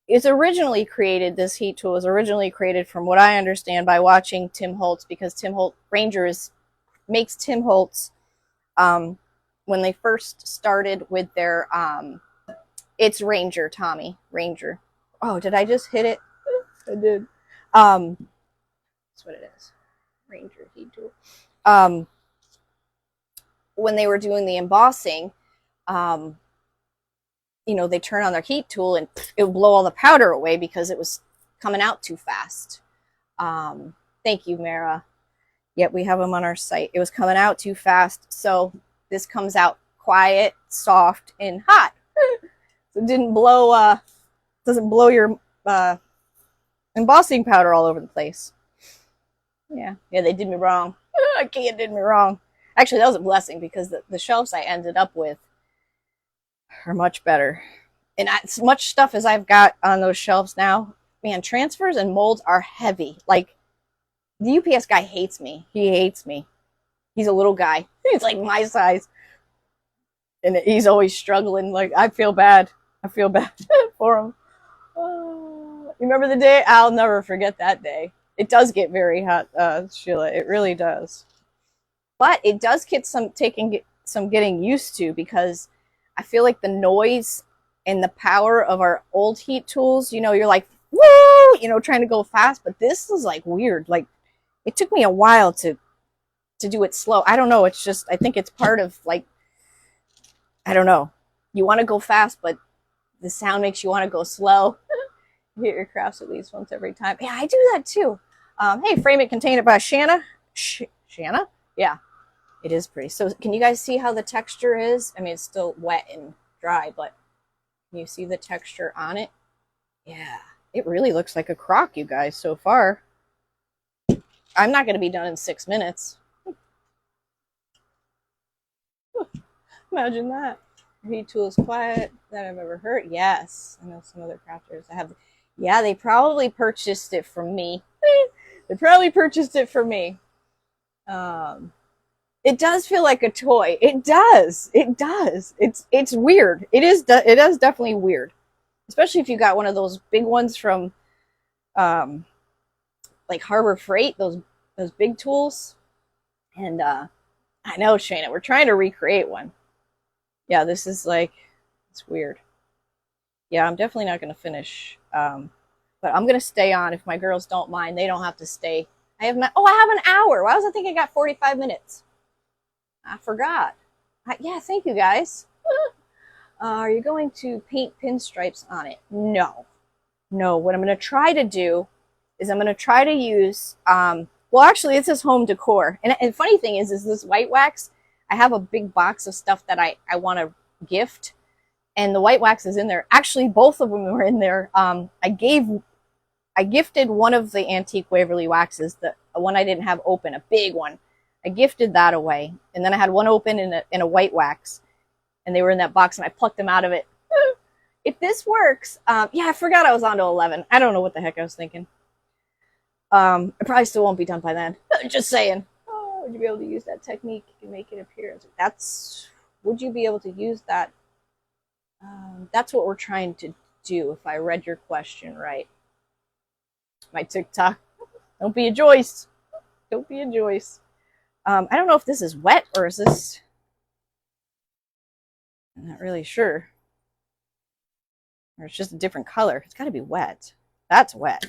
It's originally created, this heat tool was originally created, from what I understand, by watching Tim Holtz, because Ranger makes Tim Holtz, when they first started with their, it's Ranger, Tommy, Ranger. Oh, did I just hit it? I did. That's what it is. Ranger heat tool. When they were doing the embossing, they turn on their heat tool and it would blow all the powder away because it was coming out too fast. Thank you, Mara. Yep, we have them on our site. It was coming out too fast, so this comes out quiet, soft, and hot. So it didn't blow, doesn't blow your embossing powder all over the place. Yeah, they did me wrong. IKEA did me wrong. Actually, that was a blessing because the shelves I ended up with are much better. And as much stuff as I've got on those shelves now, man, transfers and molds are heavy. Like, the UPS guy hates me. He hates me. He's a little guy. He's like my size. And he's always struggling. Like, I feel bad. I feel bad for him. You remember the day? I'll never forget that day. It does get very hot, Sheila. It really does. But it does get some getting used to, because I feel like the noise and the power of our old heat tools, you're like, woo, trying to go fast. But this is like weird. Like, it took me a while to do it slow. I don't know. It's just, I think it's part of, like, I don't know. You want to go fast, but the sound makes you want to go slow. Hit your crafts at least once every time. Yeah, I do that too. Hey, Frame It, Contain It by Shanna. Shanna? Yeah, it is pretty. So can you guys see how the texture is? I mean, it's still wet and dry, but can you see the texture on it? Yeah, it really looks like a crock, you guys, so far. I'm not going to be done in 6 minutes. Imagine that. Heat tool is quiet that I've ever heard. Yes, I know some other crafters. Yeah, they probably purchased it from me. They probably purchased it from me. It It does feel like a toy. It does. It does. It's weird. It is definitely weird. Especially if you got one of those big ones from like Harbor Freight, those big tools. And I know, Shayna, we're trying to recreate one. Yeah, this is like, it's weird. Yeah, I'm definitely not going to finish. But I'm going to stay on if my girls don't mind. They don't have to stay. I have an hour. Why was I thinking I got 45 minutes? I forgot. Yeah, thank you guys. Are you going to paint pinstripes on it? No. No, what I'm going to try to do is I'm going to try to use, well, actually, it says home decor. And the funny thing is this white wax, I have a big box of stuff that I want to gift. And the white wax is in there. Actually, both of them were in there. I gifted one of the antique Waverly waxes, the one I didn't have open, a big one. I gifted that away. And then I had one open in a white wax. And they were in that box, and I plucked them out of it. If this works, yeah, I forgot I was on to 11. I don't know what the heck I was thinking. I probably still won't be done by then. Just saying. Oh, would you be able to use that technique to make it appear? Would you be able to use that? That's what we're trying to do, if I read your question right. My TikTok. Don't be a Joyce. Don't be a Joyce. I don't know if this is wet or is this... I'm not really sure. Or it's just a different color. It's got to be wet. That's wet.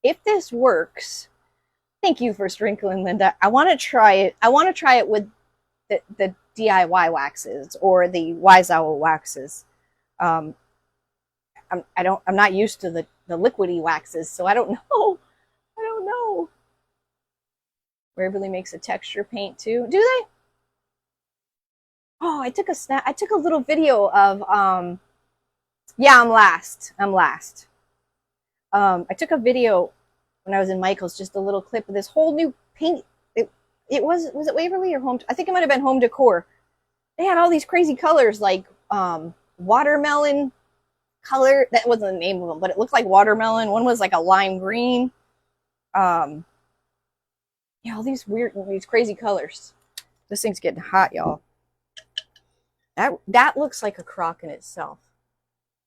If this works, thank you for sprinkling, Linda. I want to try it. I want to try it with the DIY waxes or the Wise Owl waxes. I'm not used to the liquidy waxes, so I don't know. I don't know. Waverly makes a texture paint too. Do they? Oh, I took a little video of yeah, I'm last. I took a video when I was in Michael's, just a little clip of this whole new paint. It was it Waverly or Home? I think it might have been Home Decor. They had all these crazy colors like watermelon color. That wasn't the name of them, but it looked like watermelon. One was like a lime green. Yeah, all these crazy colors. This thing's getting hot, y'all. That looks like a crock in itself.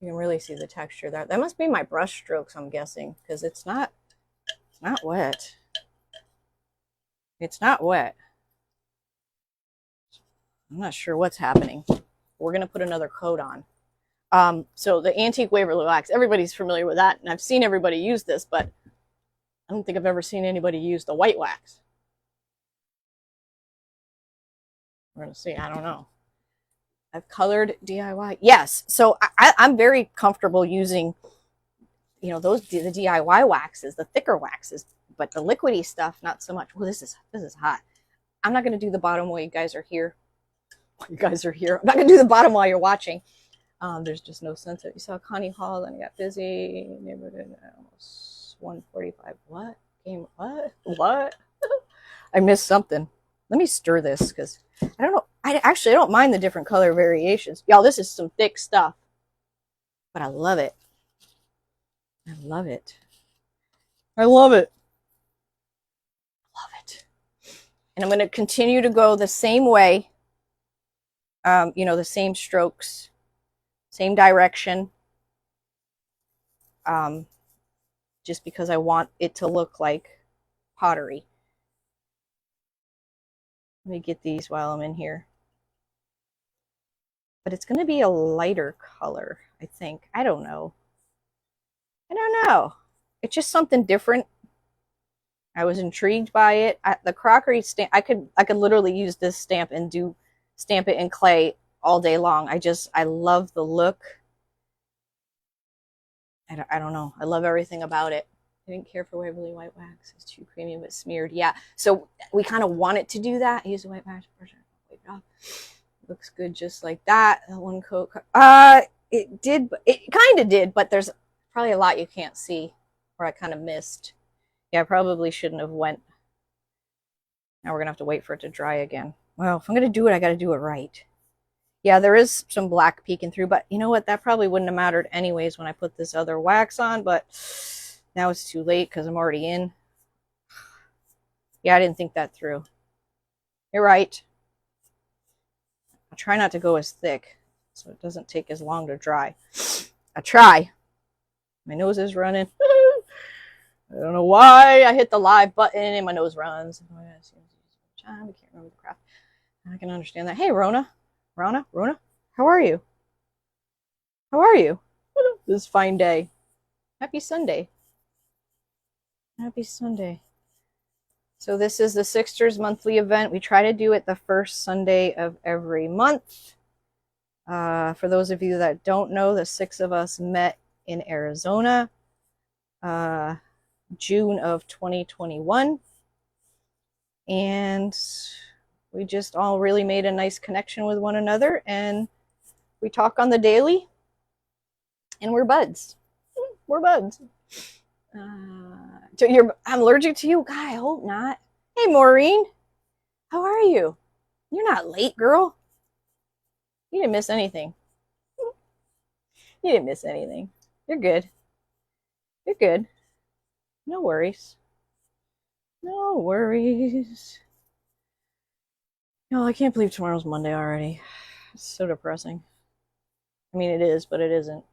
You can really see the texture there. That must be my brush strokes, I'm guessing, because it's not wet. It's not wet. I'm not sure what's happening. We're going to put another coat on. So the antique Waverly wax, everybody's familiar with that, and I've seen everybody use this, but I don't think I've ever seen anybody use the white wax. We're going to see. I don't know. I've colored DIY. Yes. So I'm very comfortable using, the DIY waxes, the thicker waxes, but the liquidy stuff, not so much. Well, this is hot. I'm not going to do the bottom while you guys are here. I'm not going to do the bottom while you're watching. There's just no sense of it. You saw Connie Hall, then I got busy. Neighborhood almost 1:45. What? Game? What? I missed something. Let me stir this because I don't know. I don't mind the different color variations. Y'all, this is some thick stuff. But I love it. I love it. I love it. Love it. And I'm going to continue to go the same way. The same strokes. Same direction. Just because I want it to look like pottery. Let me get these while I'm in here. But it's going to be a lighter color, I think. I don't know. It's just something different. I was intrigued by it. The Crockery stamp, I could literally use this stamp and stamp it in clay all day long. I love the look. I don't know. I love everything about it. I didn't care for Waverly white wax. It's too creamy but smeared. Yeah. So we kind of want it to do that. Use the white wax. Looks good just like that. That one coat. It did. It kind of did, but there's probably a lot you can't see where I kind of missed. Yeah, I probably shouldn't have went. Now we're going to have to wait for it to dry again. Well, if I'm going to do it, I got to do it right. Yeah, there is some black peeking through, but you know what? That probably wouldn't have mattered anyways when I put this other wax on, but now it's too late because I'm already in. Yeah, I didn't think that through. You're right. I try not to go as thick so it doesn't take as long to dry. I try. My nose is running. I don't know why I hit the live button and my nose runs. I can't remember the crap. I can understand that. Hey, Rona. Rona? How are you? How are you? This fine day. Happy Sunday. Happy Sunday. So this is the Sixters monthly event. We try to do it the first Sunday of every month. For those of you that don't know, the 6 of us met in Arizona, June of 2021. And we just all really made a nice connection with one another, and we talk on the daily, and we're buds. We're buds. I'm allergic to you? God, I hope not. Hey, Maureen. How are you? You're not late, girl. You didn't miss anything. You didn't miss anything. You're good. You're good. No worries. No worries. No, I can't believe tomorrow's Monday already. It's so depressing. I mean, it is, but it isn't.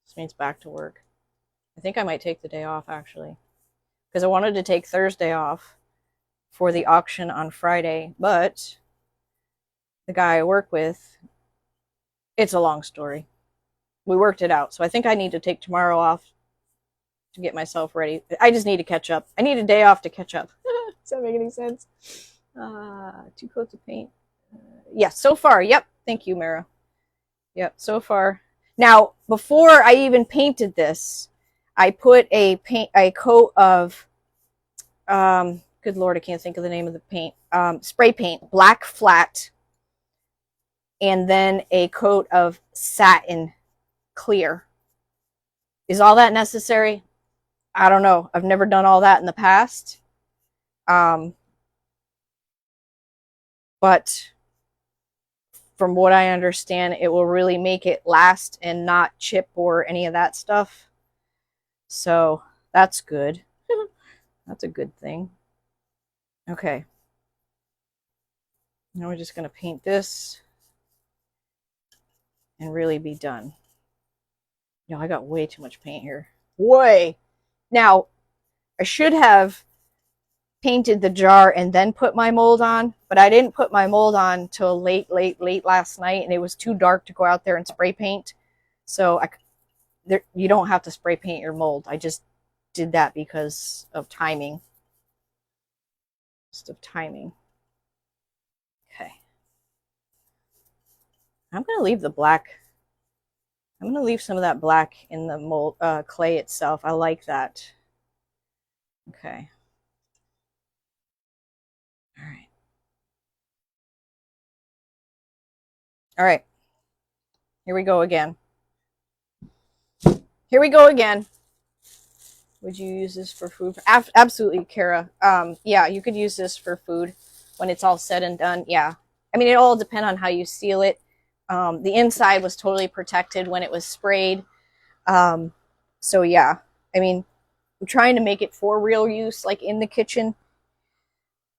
This means back to work. I think I might take the day off, actually, because I wanted to take Thursday off for the auction on Friday, but the guy I work with, it's a long story. We worked it out, so I think I need to take tomorrow off to get myself ready. I just need to catch up. I need a day off to catch up. Does that make any sense? 2 coats of paint. Yes, so far. Yep. Thank you, Mara. Yep, so far. Now, before I even painted this, I put a coat of, good Lord, I can't think of the name of the paint, spray paint, black flat, and then a coat of satin clear. Is all that necessary? I don't know. I've never done all that in the past. But from what I understand, it will really make it last and not chip or any of that stuff. So that's good. That's a good thing. Okay. Now we're just going to paint this and really be done. I got way too much paint here. Way. Now, I should have painted the jar and then put my mold on, but I didn't put my mold on till late last night, and it was too dark to go out there and spray paint. So you don't have to spray paint your mold. I just did that because of timing. Just of timing. Okay. I'm going to leave the black. I'm going to leave some of that black in the mold clay itself. I like that. Okay. All right. All right. Here we go again. Here we go again. Would you use this for food? Absolutely, Kara. Yeah, you could use this for food when it's all said and done. Yeah. I mean, it all depends on how you seal it. The inside was totally protected when it was sprayed. So yeah, I mean, I'm trying to make it for real use, like in the kitchen.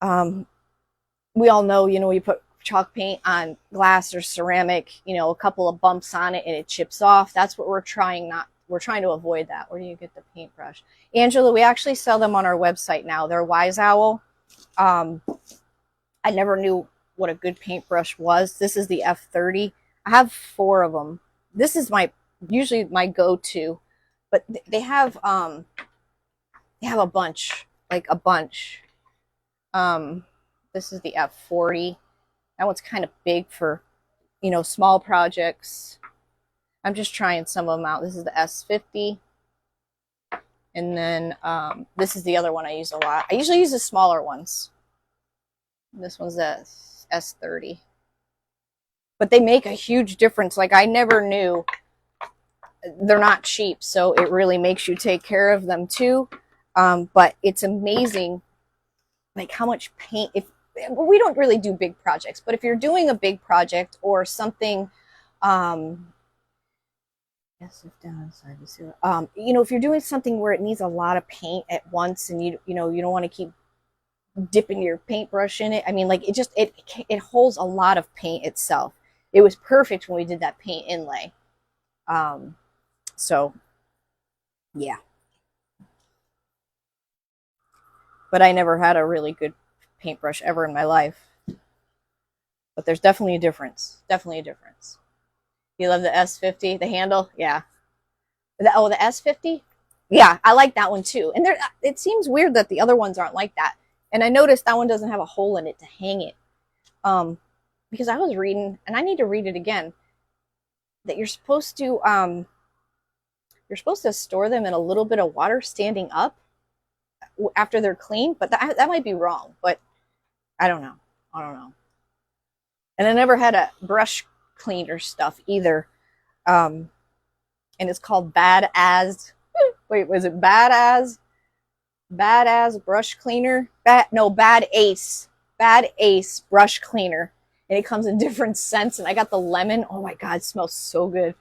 We all know, you put chalk paint on glass or ceramic, a couple of bumps on it and it chips off. That's what we're trying to avoid that. Where do you get the paintbrush? Angela, we actually sell them on our website now. They're Wise Owl. I never knew what a good paintbrush was. This is the F30. I have 4 of them. This is usually my go-to, but they have a bunch, like a bunch. This is the F40. That one's kind of big for, small projects. I'm just trying some of them out. This is the S50. And then this is the other one I use a lot. I usually use the smaller ones. This one's the S30. But they make a huge difference. Like, I never knew. They're not cheap, so it really makes you take care of them too. But it's amazing, like, how much paint. We don't really do big projects, but if you're doing a big project or something, yes, if down inside the seal. If you're doing something where it needs a lot of paint at once, and you don't want to keep dipping your paintbrush in it. I mean, like it holds a lot of paint itself. It was perfect when we did that paint inlay. So yeah, but I never had a really good paintbrush ever in my life. But there's definitely a difference. Definitely a difference. You love the S50, the handle? Yeah. The S50? Yeah, I like that one too. And it seems weird that the other ones aren't like that. And I noticed that one doesn't have a hole in it to hang it. Because I was reading, and I need to read it again, that you're supposed to store them in a little bit of water standing up after they're clean. But that might be wrong. But I don't know. I don't know. And I never had a brush cleaner stuff either. And it's called Bad As. Wait, was it Bad As? Bad As brush cleaner? Bad Ace. Bad Ace brush cleaner. And it comes in different scents. And I got the lemon. Oh my God, it smells so good.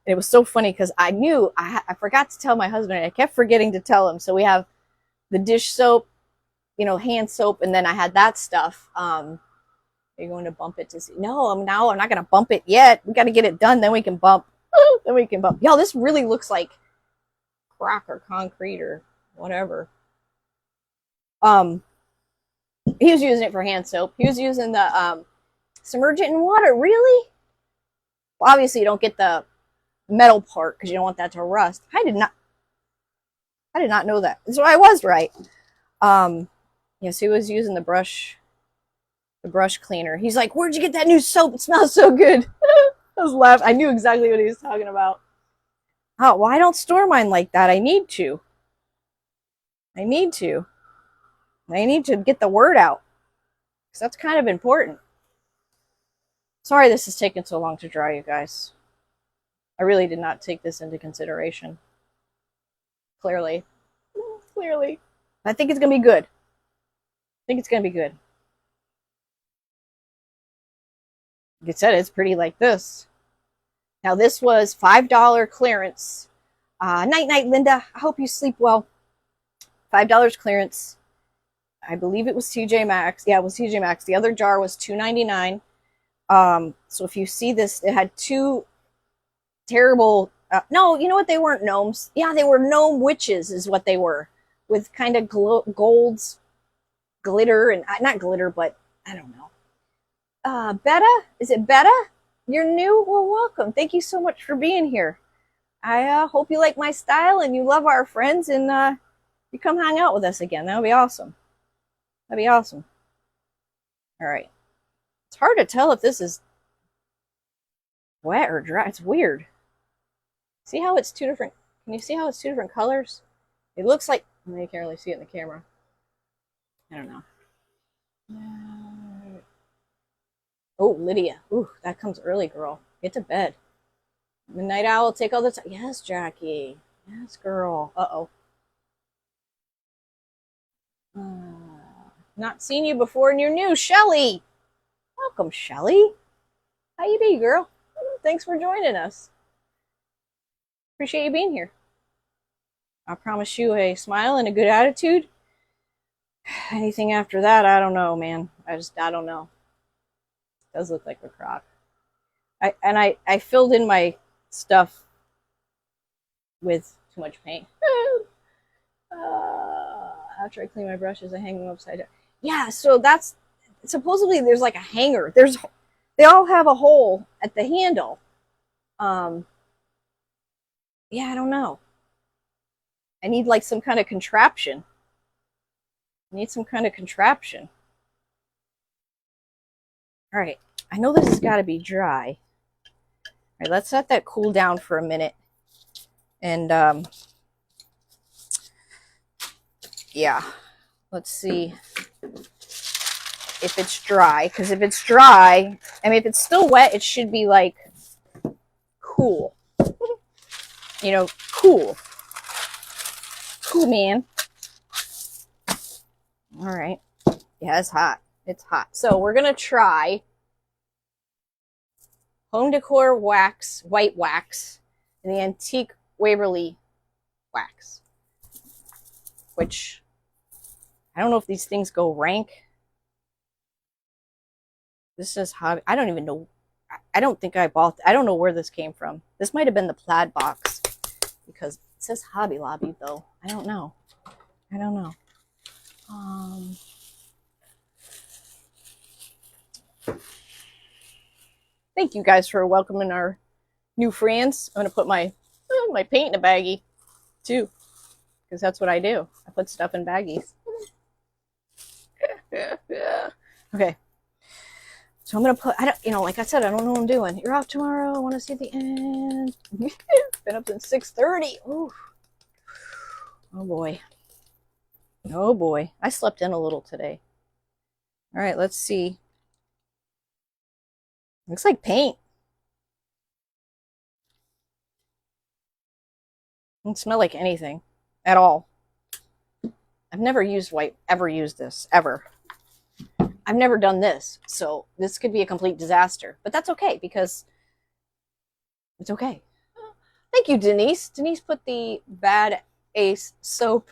And it was so funny because I knew I forgot to tell my husband. I kept forgetting to tell him. So we have the dish soap, hand soap, and then I had that stuff. Are you going to bump it to see? No, I'm not going to bump it yet. We got to get it done. Then we can bump. Yo, this really looks like rock or concrete or whatever. He was using it for hand soap. He was using the submerge it in water. Really? Well, obviously you don't get the metal part because you don't want that to rust. I did not know that. So I was right. Yes, he was using the brush cleaner. He's like, "Where'd you get that new soap? It smells so good." I was laughing. I knew exactly what he was talking about. Oh, well, I don't store mine like that. I need to get the word out. Because that's kind of important. Sorry this is taking so long to dry, you guys. I really did not take this into consideration. Clearly. I think it's going to be good. Like I said, it's pretty like this. Now, this was $5 clearance. Night, Linda. I hope you sleep well. $5 clearance. I believe it was TJ Maxx. Yeah, it was TJ Maxx. The other jar was $2.99. So if you see this, it had two terrible... no, you know what? They weren't gnomes. Yeah, they were gnome witches is what they were. With kind of golds, glitter, and not glitter, but I don't know. Betta? Is it Betta? You're new? Well, welcome. Thank you so much for being here. I hope you like my style and you love our friends and you come hang out with us again. That would be awesome. All right. It's hard to tell if this is wet or dry. It's weird. See how it's two different... Can you see how it's two different colors? It looks like... You can't really see it in the camera. I don't know. Oh, Lydia. Ooh, that comes early, girl. Get to bed. Midnight owl, take all the time. Yes, Jackie. Yes, girl. Uh-oh. Not seen you before and you're new. Shelly. Welcome, Shelly. How you be, girl? Thanks for joining us. Appreciate you being here. I promise you a smile and a good attitude. Anything after that, I don't know, man. I don't know. It does look like a crock. I filled in my stuff with too much paint. After I clean my brushes, I hang them upside down. Yeah, so that's supposedly there's like a hanger. They all have a hole at the handle. Yeah, I don't know. I need like some kind of contraption. All right, I know this has got to be dry. All right, let's let that cool down for a minute. And yeah, let's see if it's dry. Because if it's dry, I mean, if it's still wet, it should be like cool. You know, cool. Cool, man. All right. Yeah, it's hot. It's hot. So we're going to try Home Decor Wax, White Wax, and the Antique Waverly Wax, which I don't know if these things go rank. This is hobby. I don't even know. I don't think I bought. I don't know where this came from. This might have been the plaid box because it says Hobby Lobby though. I don't know. I don't know. Thank you guys for welcoming our new friends. I'm gonna put my paint in a baggie too, because that's what I do. I put stuff in baggies. Okay. So I'm gonna put, I don't, you know, like I said, I don't know what I'm doing. You're off tomorrow. I want to see the end. Been up since 6:30. Ooh. Oh boy. Oh boy. I slept in a little today. All right, let's see. Looks like paint. Doesn't smell like anything at all. I've never used white, ever used this, ever. I've never done this, so this could be a complete disaster. But that's okay, because it's okay. Thank you, Denise. Denise put the Bad Ace soap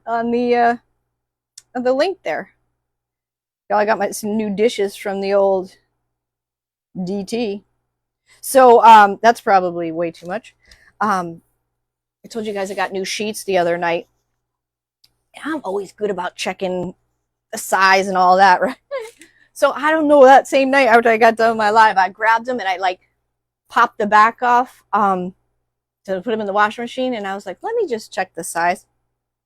on the link there. Y'all, I got some new dishes from the old DT. So that's probably way too much. I told you guys I got new sheets the other night. I'm always good about checking the size and all that, right? So I don't know, that same night after I got done with my live, I grabbed them and I like popped the back off to put them in the washing machine, and I was like, let me just check the size.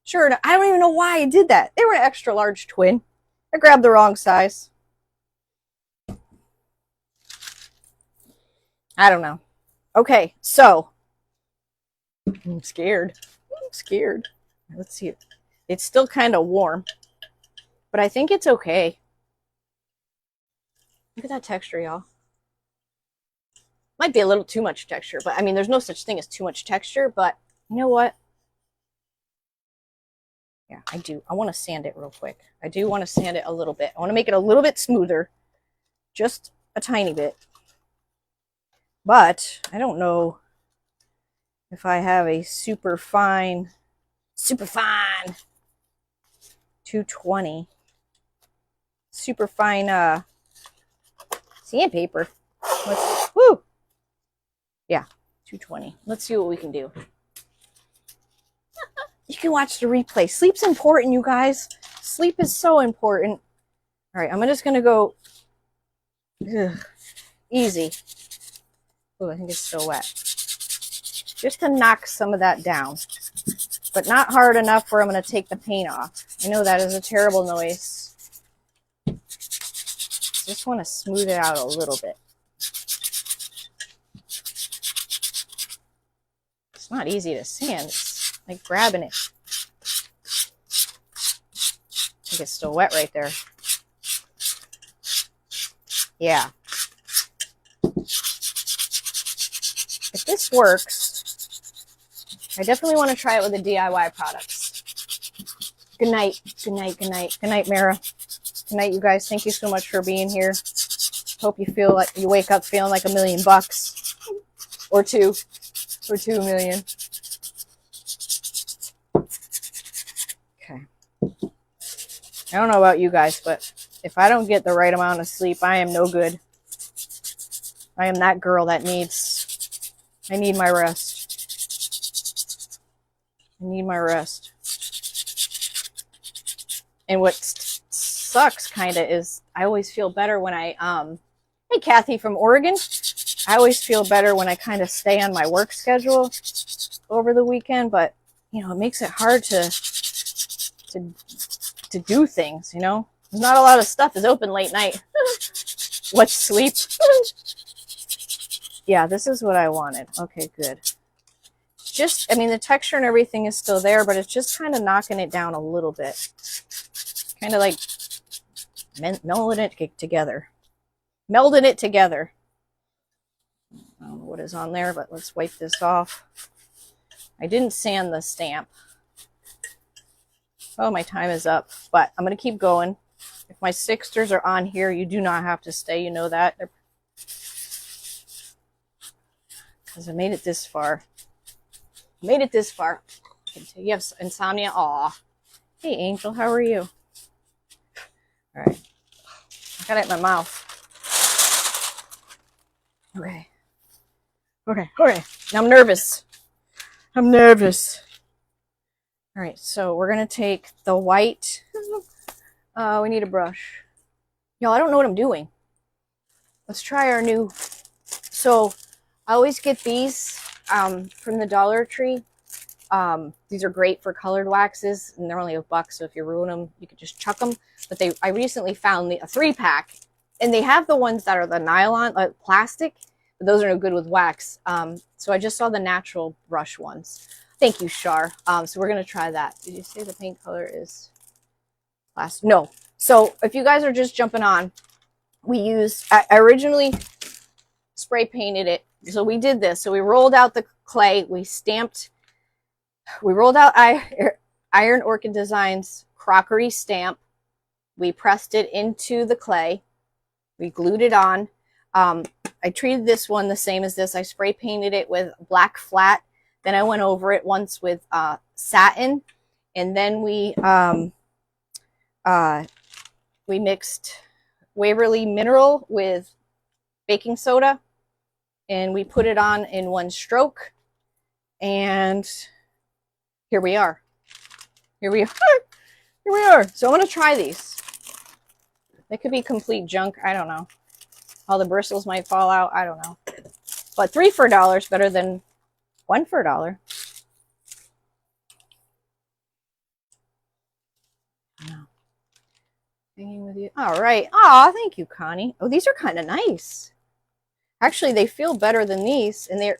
Sure, I don't even know why I did that. They were an extra large twin. I grabbed the wrong size. I don't know. Okay, so I'm scared. I'm scared. Let's see. It's still kind of warm, but I think it's okay. Look at that texture, y'all. Might be a little too much texture, but I mean, there's no such thing as too much texture, but you know what? Yeah, I do. I want to sand it real quick. I do want to sand it a little bit. I want to make it a little bit smoother, just a tiny bit. But I don't know if I have a super fine 220, super fine sandpaper. Woo! Yeah, 220. Let's see what we can do. You can watch the replay. Sleep's important, you guys. Sleep is so important. All right, I'm just going to go easy. Oh, I think it's still wet. Just to knock some of that down. But not hard enough where I'm going to take the paint off. I know that is a terrible noise. Just want to smooth it out a little bit. It's not easy to sand. It's like grabbing it. I think it's still wet right there. Yeah. If this works, I definitely want to try it with the DIY products. Good night. Good night. Good night. Good night, Mara. Good night, you guys. Thank you so much for being here. Hope you feel like you wake up feeling like $1 million or 2 million. Okay. I don't know about you guys, but if I don't get the right amount of sleep, I am no good. I am that girl that I need my rest. I need my rest. And what sucks kind of is I always feel better when hey, Kathy from Oregon. I always feel better when I kind of stay on my work schedule over the weekend, but you know, it makes it hard to do things, you know? Not a lot of stuff is open late night. What's sleep? Yeah, this is what I wanted. Okay, good. Just, I mean, the texture and everything is still there, but it's just kind of knocking it down a little bit. Kind of like melding it together. Melding it together. I don't know what is on there, but let's wipe this off. I didn't sand the stamp. Oh, my time is up, but I'm going to keep going. If my Sixters are on here, you do not have to stay. You know that. Because I made it this far. Made it this far. You have insomnia? Aw. Hey, Angel, how are you? All right. I got it in my mouth. Okay. Okay. Okay. Now I'm nervous. I'm nervous. All right. So we're going to take the white. We need a brush. Y'all, I don't know what I'm doing. Let's try our new. So I always get these from the Dollar Tree. These are great for colored waxes, and they're only $1, so if you ruin them, you could just chuck them. But I recently found a 3-pack, and they have the ones that are the nylon, like plastic, but those are no good with wax. So I just saw the natural brush ones. Thank you, Shar. So we're gonna try that. Did you say the paint color is plastic? No. So if you guys are just jumping on, I originally spray painted it. So we did this. So we rolled out the clay, we rolled out Iron Orchid Designs Crockery stamp. We pressed it into the clay. We glued it on. I treated this one the same as this. I spray painted it with black flat. Then I went over it once with satin. And then we mixed Waverly Mineral with baking soda. And we put it on in one stroke. And here we are. Here we are. Here we are. So I'm going to try these. They could be complete junk. I don't know. All the bristles might fall out. I don't know. But 3 for $1 is better than 1 for $1. Hanging with you. All right. Aw, thank you, Connie. Oh, these are kind of nice. Actually, they feel better than these. And they're...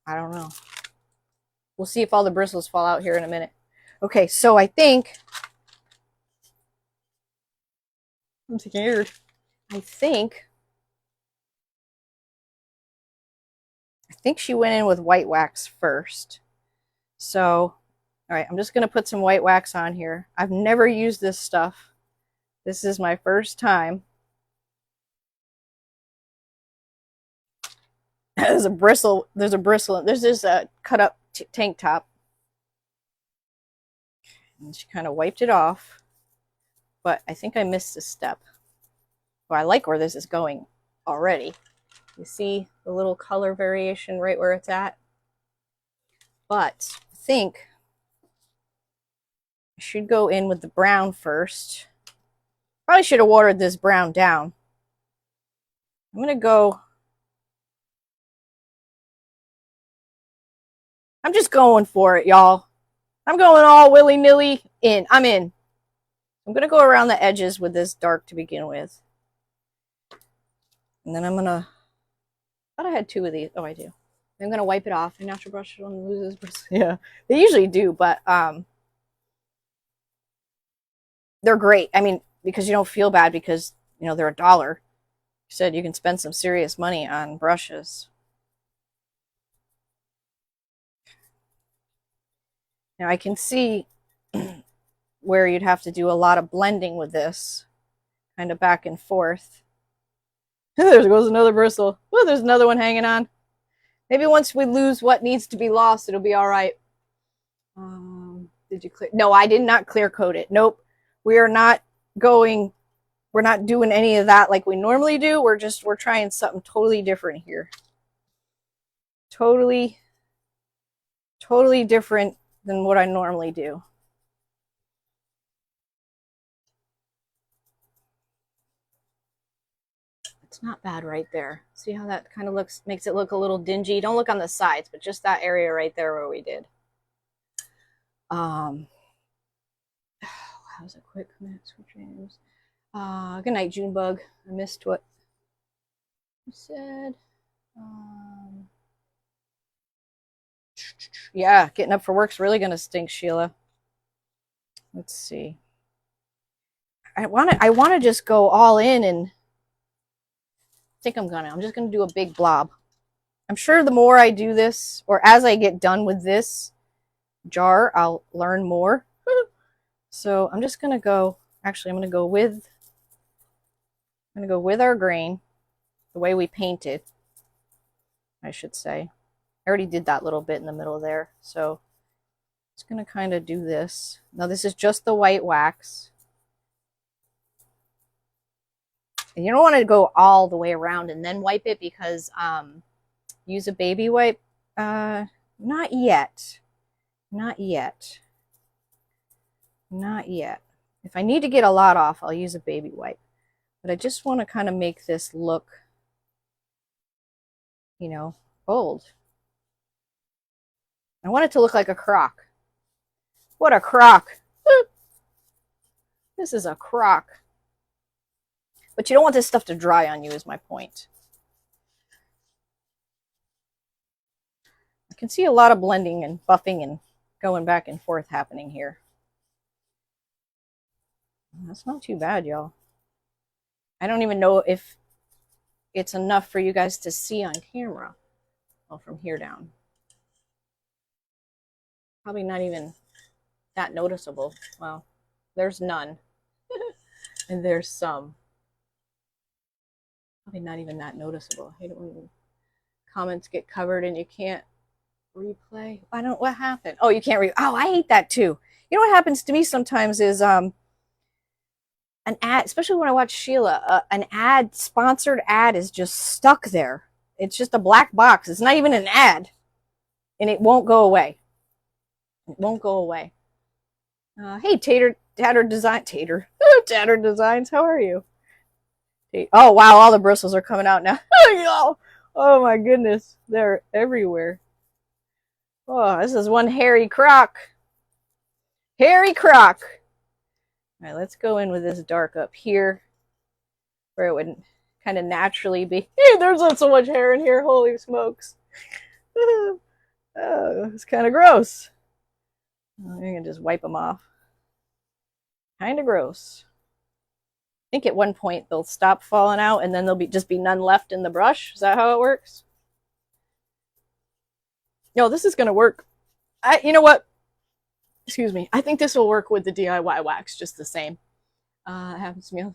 I don't know. We'll see if all the bristles fall out here in a minute. Okay, so I think... I'm scared. I think she went in with white wax first. So, all right, I'm just going to put some white wax on here. I've never used this stuff. This is my first time. There's a bristle. There's just a cut up tank top. And she kind of wiped it off. But I think I missed a step. Well, I like where this is going already. You see the little color variation right where it's at? But I think I should go in with the brown first. Probably should have watered this brown down. I'm going to go... I'm just going for it, y'all. I'm going all willy-nilly in. I'm in. I'm going to go around the edges with this dark to begin with. And then I'm going to... I thought I had 2 of these. Oh, I do. I'm going to wipe it off. My natural brush don't lose this. Yeah, they usually do, but they're great. I mean, because you don't feel bad because, you know, they're $1. You said you can spend some serious money on brushes. Now I can see where you'd have to do a lot of blending with this, kind of back and forth. There goes another bristle. Oh, there's another one hanging on. Maybe once we lose what needs to be lost, it'll be all right. Did you clear? No, I did not clear coat it. Nope. We are not going, we're not doing any of that like we normally do. We're trying something totally different here. Totally different than what I normally do. It's not bad right there. See how that kind of makes it look a little dingy? Don't look on the sides, but just that area right there where we did. That was a quick minute. Good night, Junebug. I missed what you said. Yeah, getting up for work's really gonna stink, Sheila. Let's see. I wanna just go all in, and I think I'm just gonna do a big blob. I'm sure the more I do this, or as I get done with this jar, I'll learn more. So I'm just gonna go, actually I'm gonna go with our grain, the way we painted, I should say. I already did that little bit in the middle there. So Just going to kind of do this. Now this is just the white wax. And you don't want to go all the way around and then wipe it because use a baby wipe. Not yet. Not yet. Not yet. If I need to get a lot off, I'll use a baby wipe. But I just want to kind of make this look, you know, bold. I want it to look like a crock. What a crock. This is a crock. But you don't want this stuff to dry on you is my point. I can see a lot of blending and buffing and going back and forth happening here. That's not too bad, y'all. I don't even know if it's enough for you guys to see on camera. Well, from here down. Probably not even that noticeable. Well, there's none. And there's some. Probably not even that noticeable. I hate it when comments get covered and you can't replay. I don't, what happened? Oh, you can't oh, I hate that too. You know what happens to me sometimes is an ad, especially when I watch Sheila, an ad, sponsored ad is just stuck there. It's just a black box. It's not even an ad. And it won't go away. It won't go away. Hey, Tatter Designs, how are you? Oh, wow, all the bristles are coming out now. Oh, my goodness. They're everywhere. Oh, this is one hairy crock. Hairy crock. All right, let's go in with this dark up here where it would kind of naturally be. Hey, there's not so much hair in here. Holy smokes. Oh, it's kind of gross. I'm going to just wipe them off. Kind of gross. I think at one point they'll stop falling out and then there'll just be none left in the brush. Is that how it works? No, this is going to work. You know what? Excuse me. I think this will work with the DIY wax just the same. It happens to me all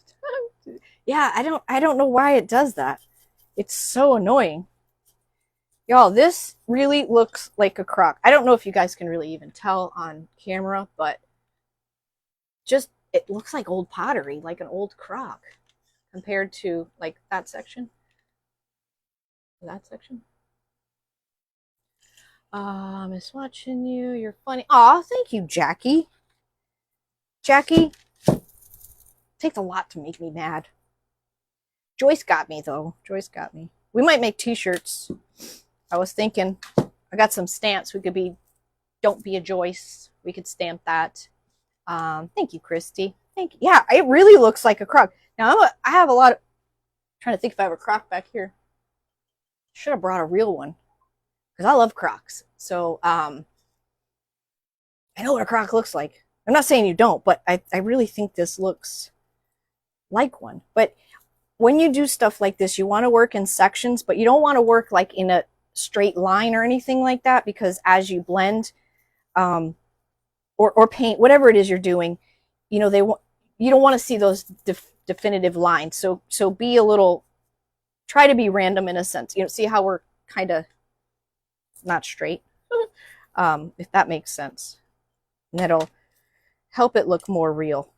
the time. Yeah, I don't know why it does that. It's so annoying. Y'all, this really looks like a crock. I don't know if you guys can really even tell on camera, but just it looks like old pottery, like an old crock compared to like that section. That section. Miss watching you. You're funny. Aw, thank you, Jackie. Jackie, takes a lot to make me mad. Joyce got me, though. Joyce got me. We might make t-shirts. I was thinking, I got some stamps. We could be, don't be a Joyce. We could stamp that. Thank you, Christy. Thank you. Yeah, it really looks like a crock. Now, I have a lot of, I'm trying to think if I have a crock back here. Should have brought a real one. Because I love crocks. So, I know what a crock looks like. I'm not saying you don't, but I really think this looks like one. But when you do stuff like this, you want to work in sections, but you don't want to work like in a straight line or anything like that, because as you blend, or paint, whatever it is you're doing, you know, you don't want to see those definitive lines. So be a little, try to be random in a sense. You know, see how we're kind of not straight, if that makes sense. And that'll help it look more real.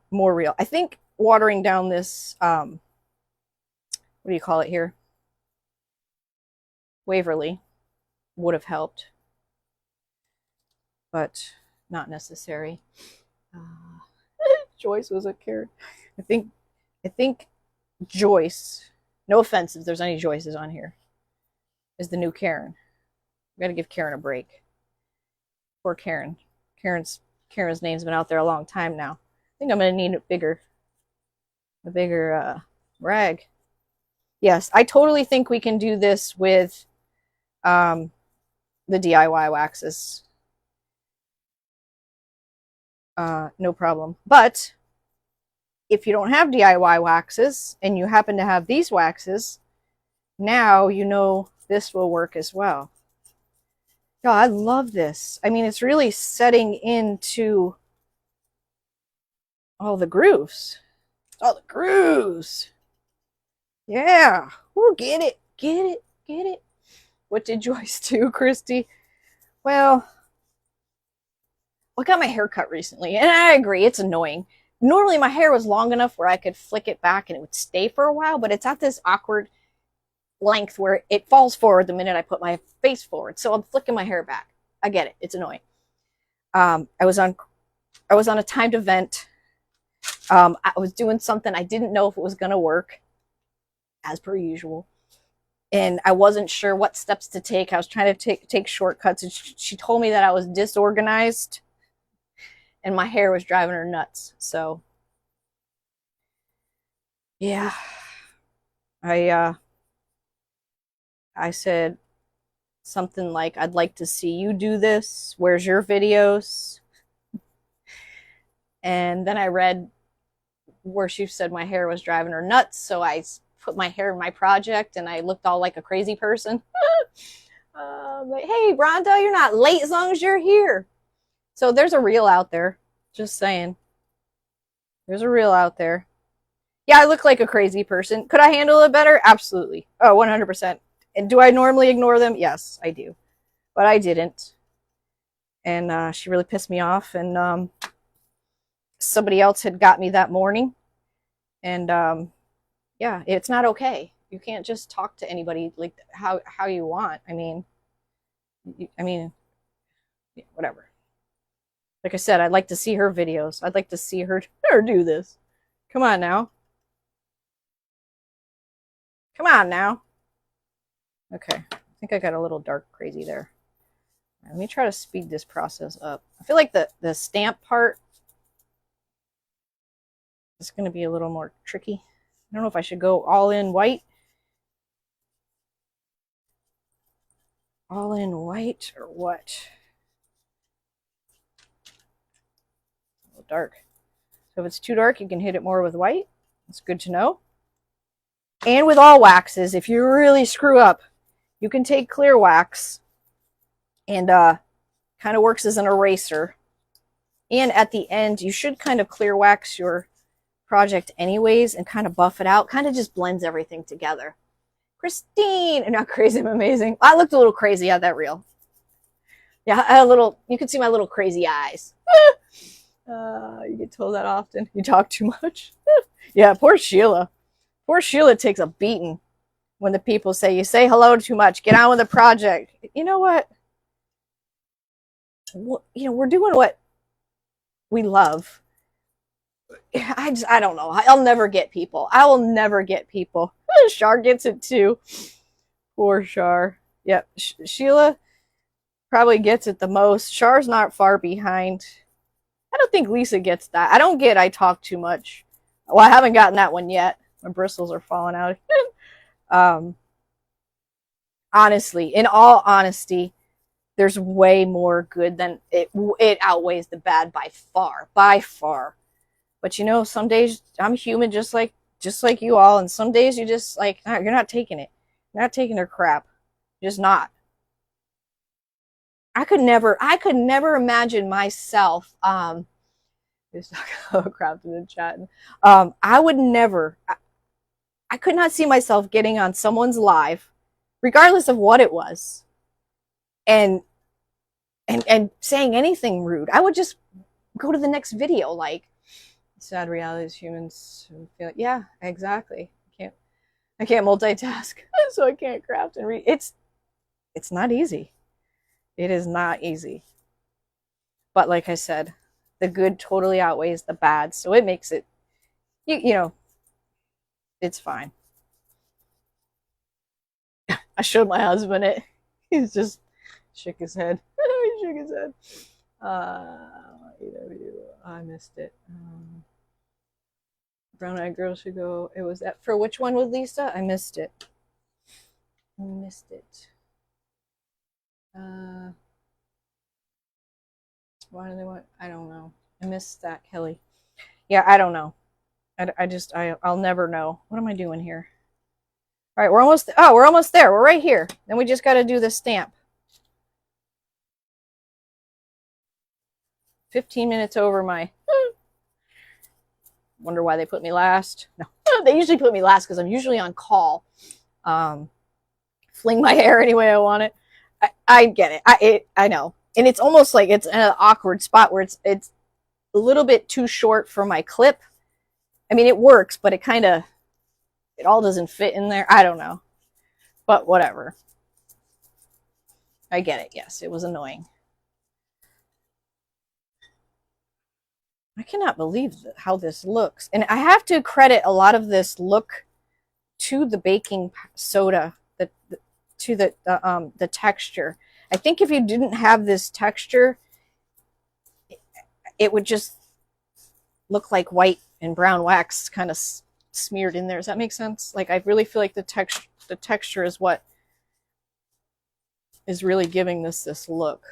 More real. I think watering down this, what do you call it here? Waverly would have helped, but not necessary. Joyce was a Karen. I think Joyce, no offense if there's any Joyces on here, is the new Karen. We gotta give Karen a break. Poor Karen. Karen's name's been out there a long time now. I think I'm gonna need a bigger rag. Yes, I totally think we can do this with the DIY waxes. No problem. But if you don't have DIY waxes and you happen to have these waxes, now you know this will work as well. God, I love this. I mean, it's really setting into all the grooves. All the grooves. Yeah. We'll get it. Get it. Get it. What did Joyce do, Christy? Well, I got my hair cut recently, and I agree, it's annoying. Normally my hair was long enough where I could flick it back and it would stay for a while, but it's at this awkward length where it falls forward the minute I put my face forward. So I'm flicking my hair back. I get it. It's annoying. I was on a timed event. I was doing something. I didn't know if it was going to work, as per usual. And I wasn't sure what steps to take. I was trying to take shortcuts. And she told me that I was disorganized and my hair was driving her nuts. So, yeah. I said something like, I'd like to see you do this. Where's your videos? And then I read where she said my hair was driving her nuts. So I put my hair in my project and I looked all like a crazy person. Like, hey, Rhonda, you're not late as long as you're here. So there's a reel out there. Just saying. There's a reel out there. Yeah, I look like a crazy person. Could I handle it better? Absolutely. Oh, 100%. And do I normally ignore them? Yes, I do. But I didn't. And she really pissed me off. And somebody else had got me that morning. And yeah, it's not okay. You can't just talk to anybody like how you want. I mean, yeah, whatever. Like I said, I'd like to see her videos. I'd like to see her do this. Come on now. Come on now. Okay, I think I got a little dark crazy there. Let me try to speed this process up. I feel like the stamp part is going to be a little more tricky. I don't know if I should go all in white. All in white or what? A little dark. So if it's too dark, you can hit it more with white. That's good to know. And with all waxes, if you really screw up, you can take clear wax and kind of works as an eraser. And at the end, you should kind of clear wax your project anyways and kind of buff it out. Kind of just blends everything together. Christine! Not crazy, I'm amazing. I looked a little crazy at that reel. Yeah, I had a little, you can see my little crazy eyes. You get told that often. You talk too much. Yeah, poor Sheila. Poor Sheila takes a beating when the people say, you say hello too much, get on with the project. You know what? You know, we're doing what we love. I don't know. I'll never get people. I will never get people. Shar gets it too. Poor Shar. Yep. Sheila probably gets it the most. Shar's not far behind. I don't think Lisa gets that. I don't get I talk too much. Well, I haven't gotten that one yet. My bristles are falling out. Honestly, in all honesty, there's way more good than it outweighs the bad by far. But you know, some days I'm human just like you all, and some days you just like, you're not taking it. You're not taking their crap. You're just not. I could never imagine myself just crap in the chat. I would never, I could not see myself getting on someone's live, regardless of what it was, and saying anything rude. I would just go to the next video. Like, sad reality is humans feel like, yeah, exactly. I can't multitask, so I can't craft and read. It's not easy. It is not easy. But like I said, the good totally outweighs the bad, so it makes it, you know, it's fine. I showed my husband it. He's just shook his head. He shook his head. I missed it. Brown eyed girl should go. It was that for which one with Lisa? I missed it. Why do they want? I don't know. I missed that, Kelly. Yeah, I don't know. I'll never know. What am I doing here? All right, we're almost there. We're right here. Then we just got to do the stamp. 15 minutes over my. Wonder why they put me last. No, they usually put me last because I'm usually on call. Fling my hair any way I want it. I get it. I know. And it's almost like it's in an awkward spot where it's a little bit too short for my clip. I mean, it works, but it all doesn't fit in there. I don't know. But whatever. I get it. Yes, it was annoying. I cannot believe how this looks. And I have to credit a lot of this look to the baking soda, to the texture. I think if you didn't have this texture, it would just look like white and brown wax kind of smeared in there. Does that make sense? Like, I really feel like the texture is what is really giving this look.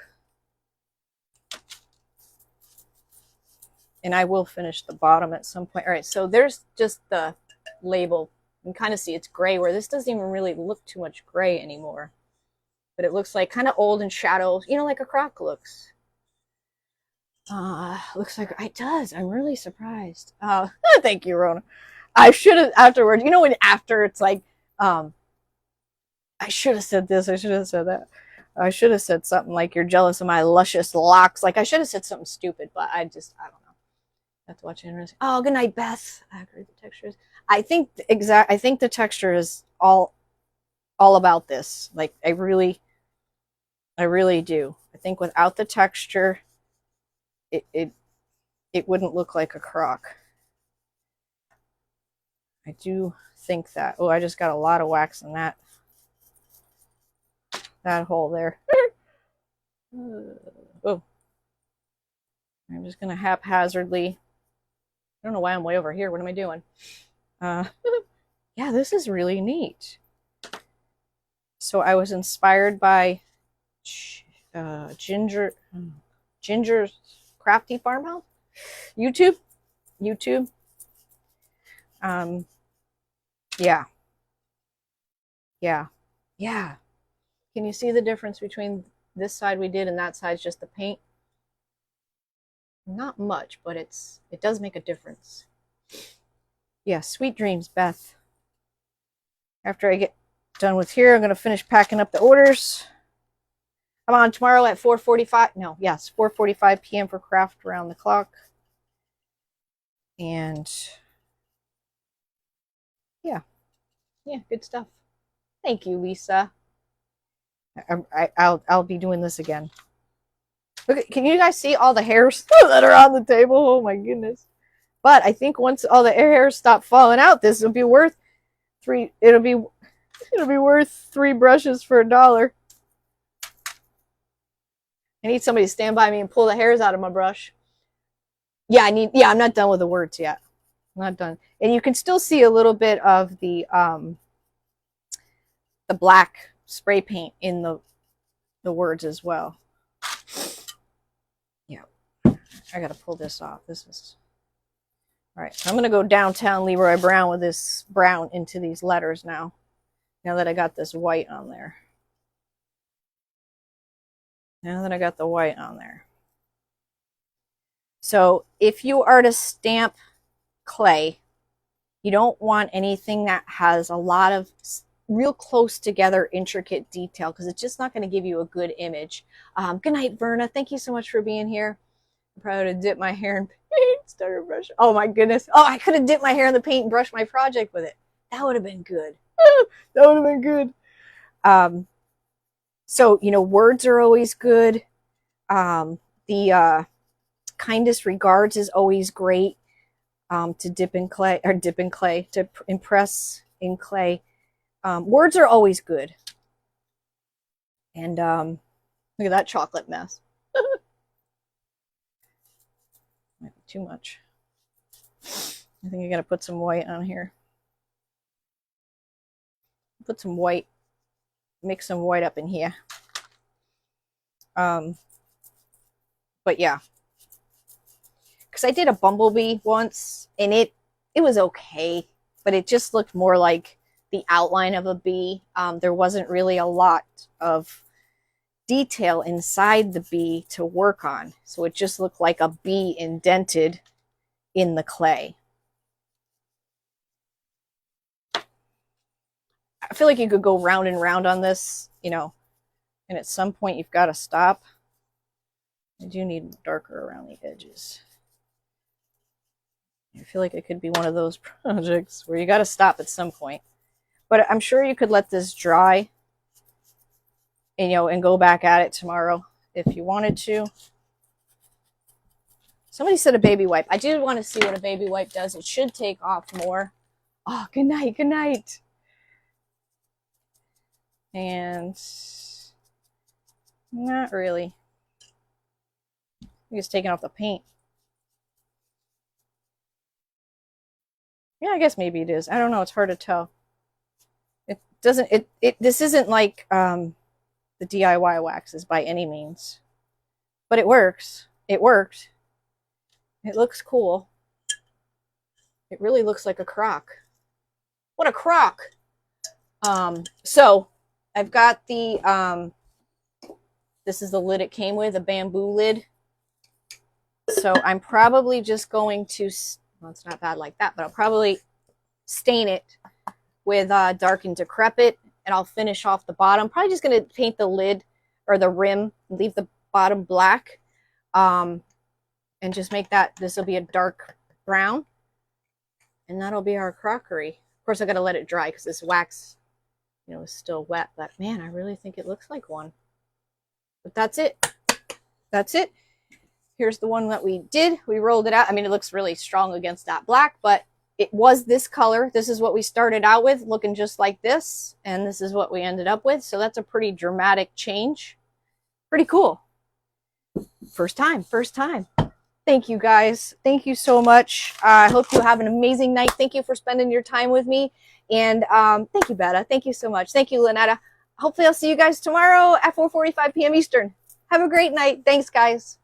And I will finish the bottom at some point. All right, so there's just the label. You can kind of see it's gray, where this doesn't even really look too much gray anymore. But it looks like kind of old and shadows, you know, like a crock looks. Looks like it does. I'm really surprised. Thank you, Rona. I should have afterwards, you know, when after it's like, I should have said this, I should have said that. I should have said something like, you're jealous of my luscious locks. Like, I should have said something stupid, but I don't know. I have to watch it. Oh, good night, Beth. I agree with the textures. I think the texture is all about this. Like, I really do. I think without the texture, it wouldn't look like a crock. I do think that. Oh, I just got a lot of wax in that hole there. Oh, I'm just gonna haphazardly. I don't know why I'm way over here. What am I doing? Yeah, this is really neat. So I was inspired by Ginger's Crafty Farmhouse. YouTube. Yeah. Can you see the difference between this side we did and that side's just the paint? Not much, but it does make a difference. Yeah, sweet dreams, Beth. After I get done with here, I'm going to finish packing up the orders. I'm on tomorrow at 4:45. No, yes, 4:45 p.m. for craft around the clock. And yeah, good stuff. Thank you, Lisa. I'll be doing this again. Look, can you guys see all the hairs that are on the table? Oh my goodness! But I think once all the hairs stop falling out, this will be worth it'll be worth 3 brushes for $1. I need somebody to stand by me and pull the hairs out of my brush. Yeah, I'm not done with the words yet. I'm not done. And you can still see a little bit of the black spray paint in the words as well. Yeah. I gotta pull this off. This is all right. So I'm gonna go downtown Leroy Brown with this brown into these letters now. Now that I got this white on there. Now that I got the white on there. So if you are to stamp clay, you don't want anything that has a lot of real close together intricate detail, because it's just not going to give you a good image. Good night, Verna. Thank you so much for being here. I'm probably going to dip my hair in paint, start a brush. Oh my goodness. Oh, I could have dipped my hair in the paint and brushed my project with it. That would have been good. That would have been good. So, you know, words are always good. The kindest regards is always great. To dip in clay, to impress in clay. Words are always good. And look at that chocolate mess. Might be too much. I think I gotta put some white on here. Put some white, mix some white up in here. But yeah. Because I did a bumblebee once, and it was okay, but it just looked more like the outline of a bee. There wasn't really a lot of detail inside the bee to work on, so it just looked like a bee indented in the clay. I feel like you could go round and round on this, you know, and at some point you've got to stop. I do need darker around the edges. I feel like it could be one of those projects where you got to stop at some point. But I'm sure you could let this dry and, and go back at it tomorrow if you wanted to. Somebody said a baby wipe. I do want to see what a baby wipe does. It should take off more. Oh, good night, good night. And not really. I think it's taking off the paint. Yeah, I guess maybe it is. I don't know. It's hard to tell. It doesn't, this isn't like the DIY waxes by any means. But it works. It worked. It looks cool. It really looks like a crock. What a crock! So I've got the this is the lid it came with, a bamboo lid. So I'm probably just going to, well, it's not bad like that, but I'll probably stain it with dark and decrepit, and I'll finish off the bottom. Probably just going to paint the lid or the rim, leave the bottom black. And just make that, this will be a dark brown. And that'll be our crockery. Of course, I got to let it dry because this wax, is still wet. But man, I really think it looks like one. But that's it. That's it. Here's the one that we did. We rolled it out. I mean, it looks really strong against that black, but it was this color. This is what we started out with, looking just like this. And this is what we ended up with. So that's a pretty dramatic change. Pretty cool. First time, first time. Thank you guys. Thank you so much. I hope you have an amazing night. Thank you for spending your time with me. And thank you, Betta. Thank you so much. Thank you, Lynetta. Hopefully I'll see you guys tomorrow at 4:45 p.m. Eastern. Have a great night. Thanks, guys.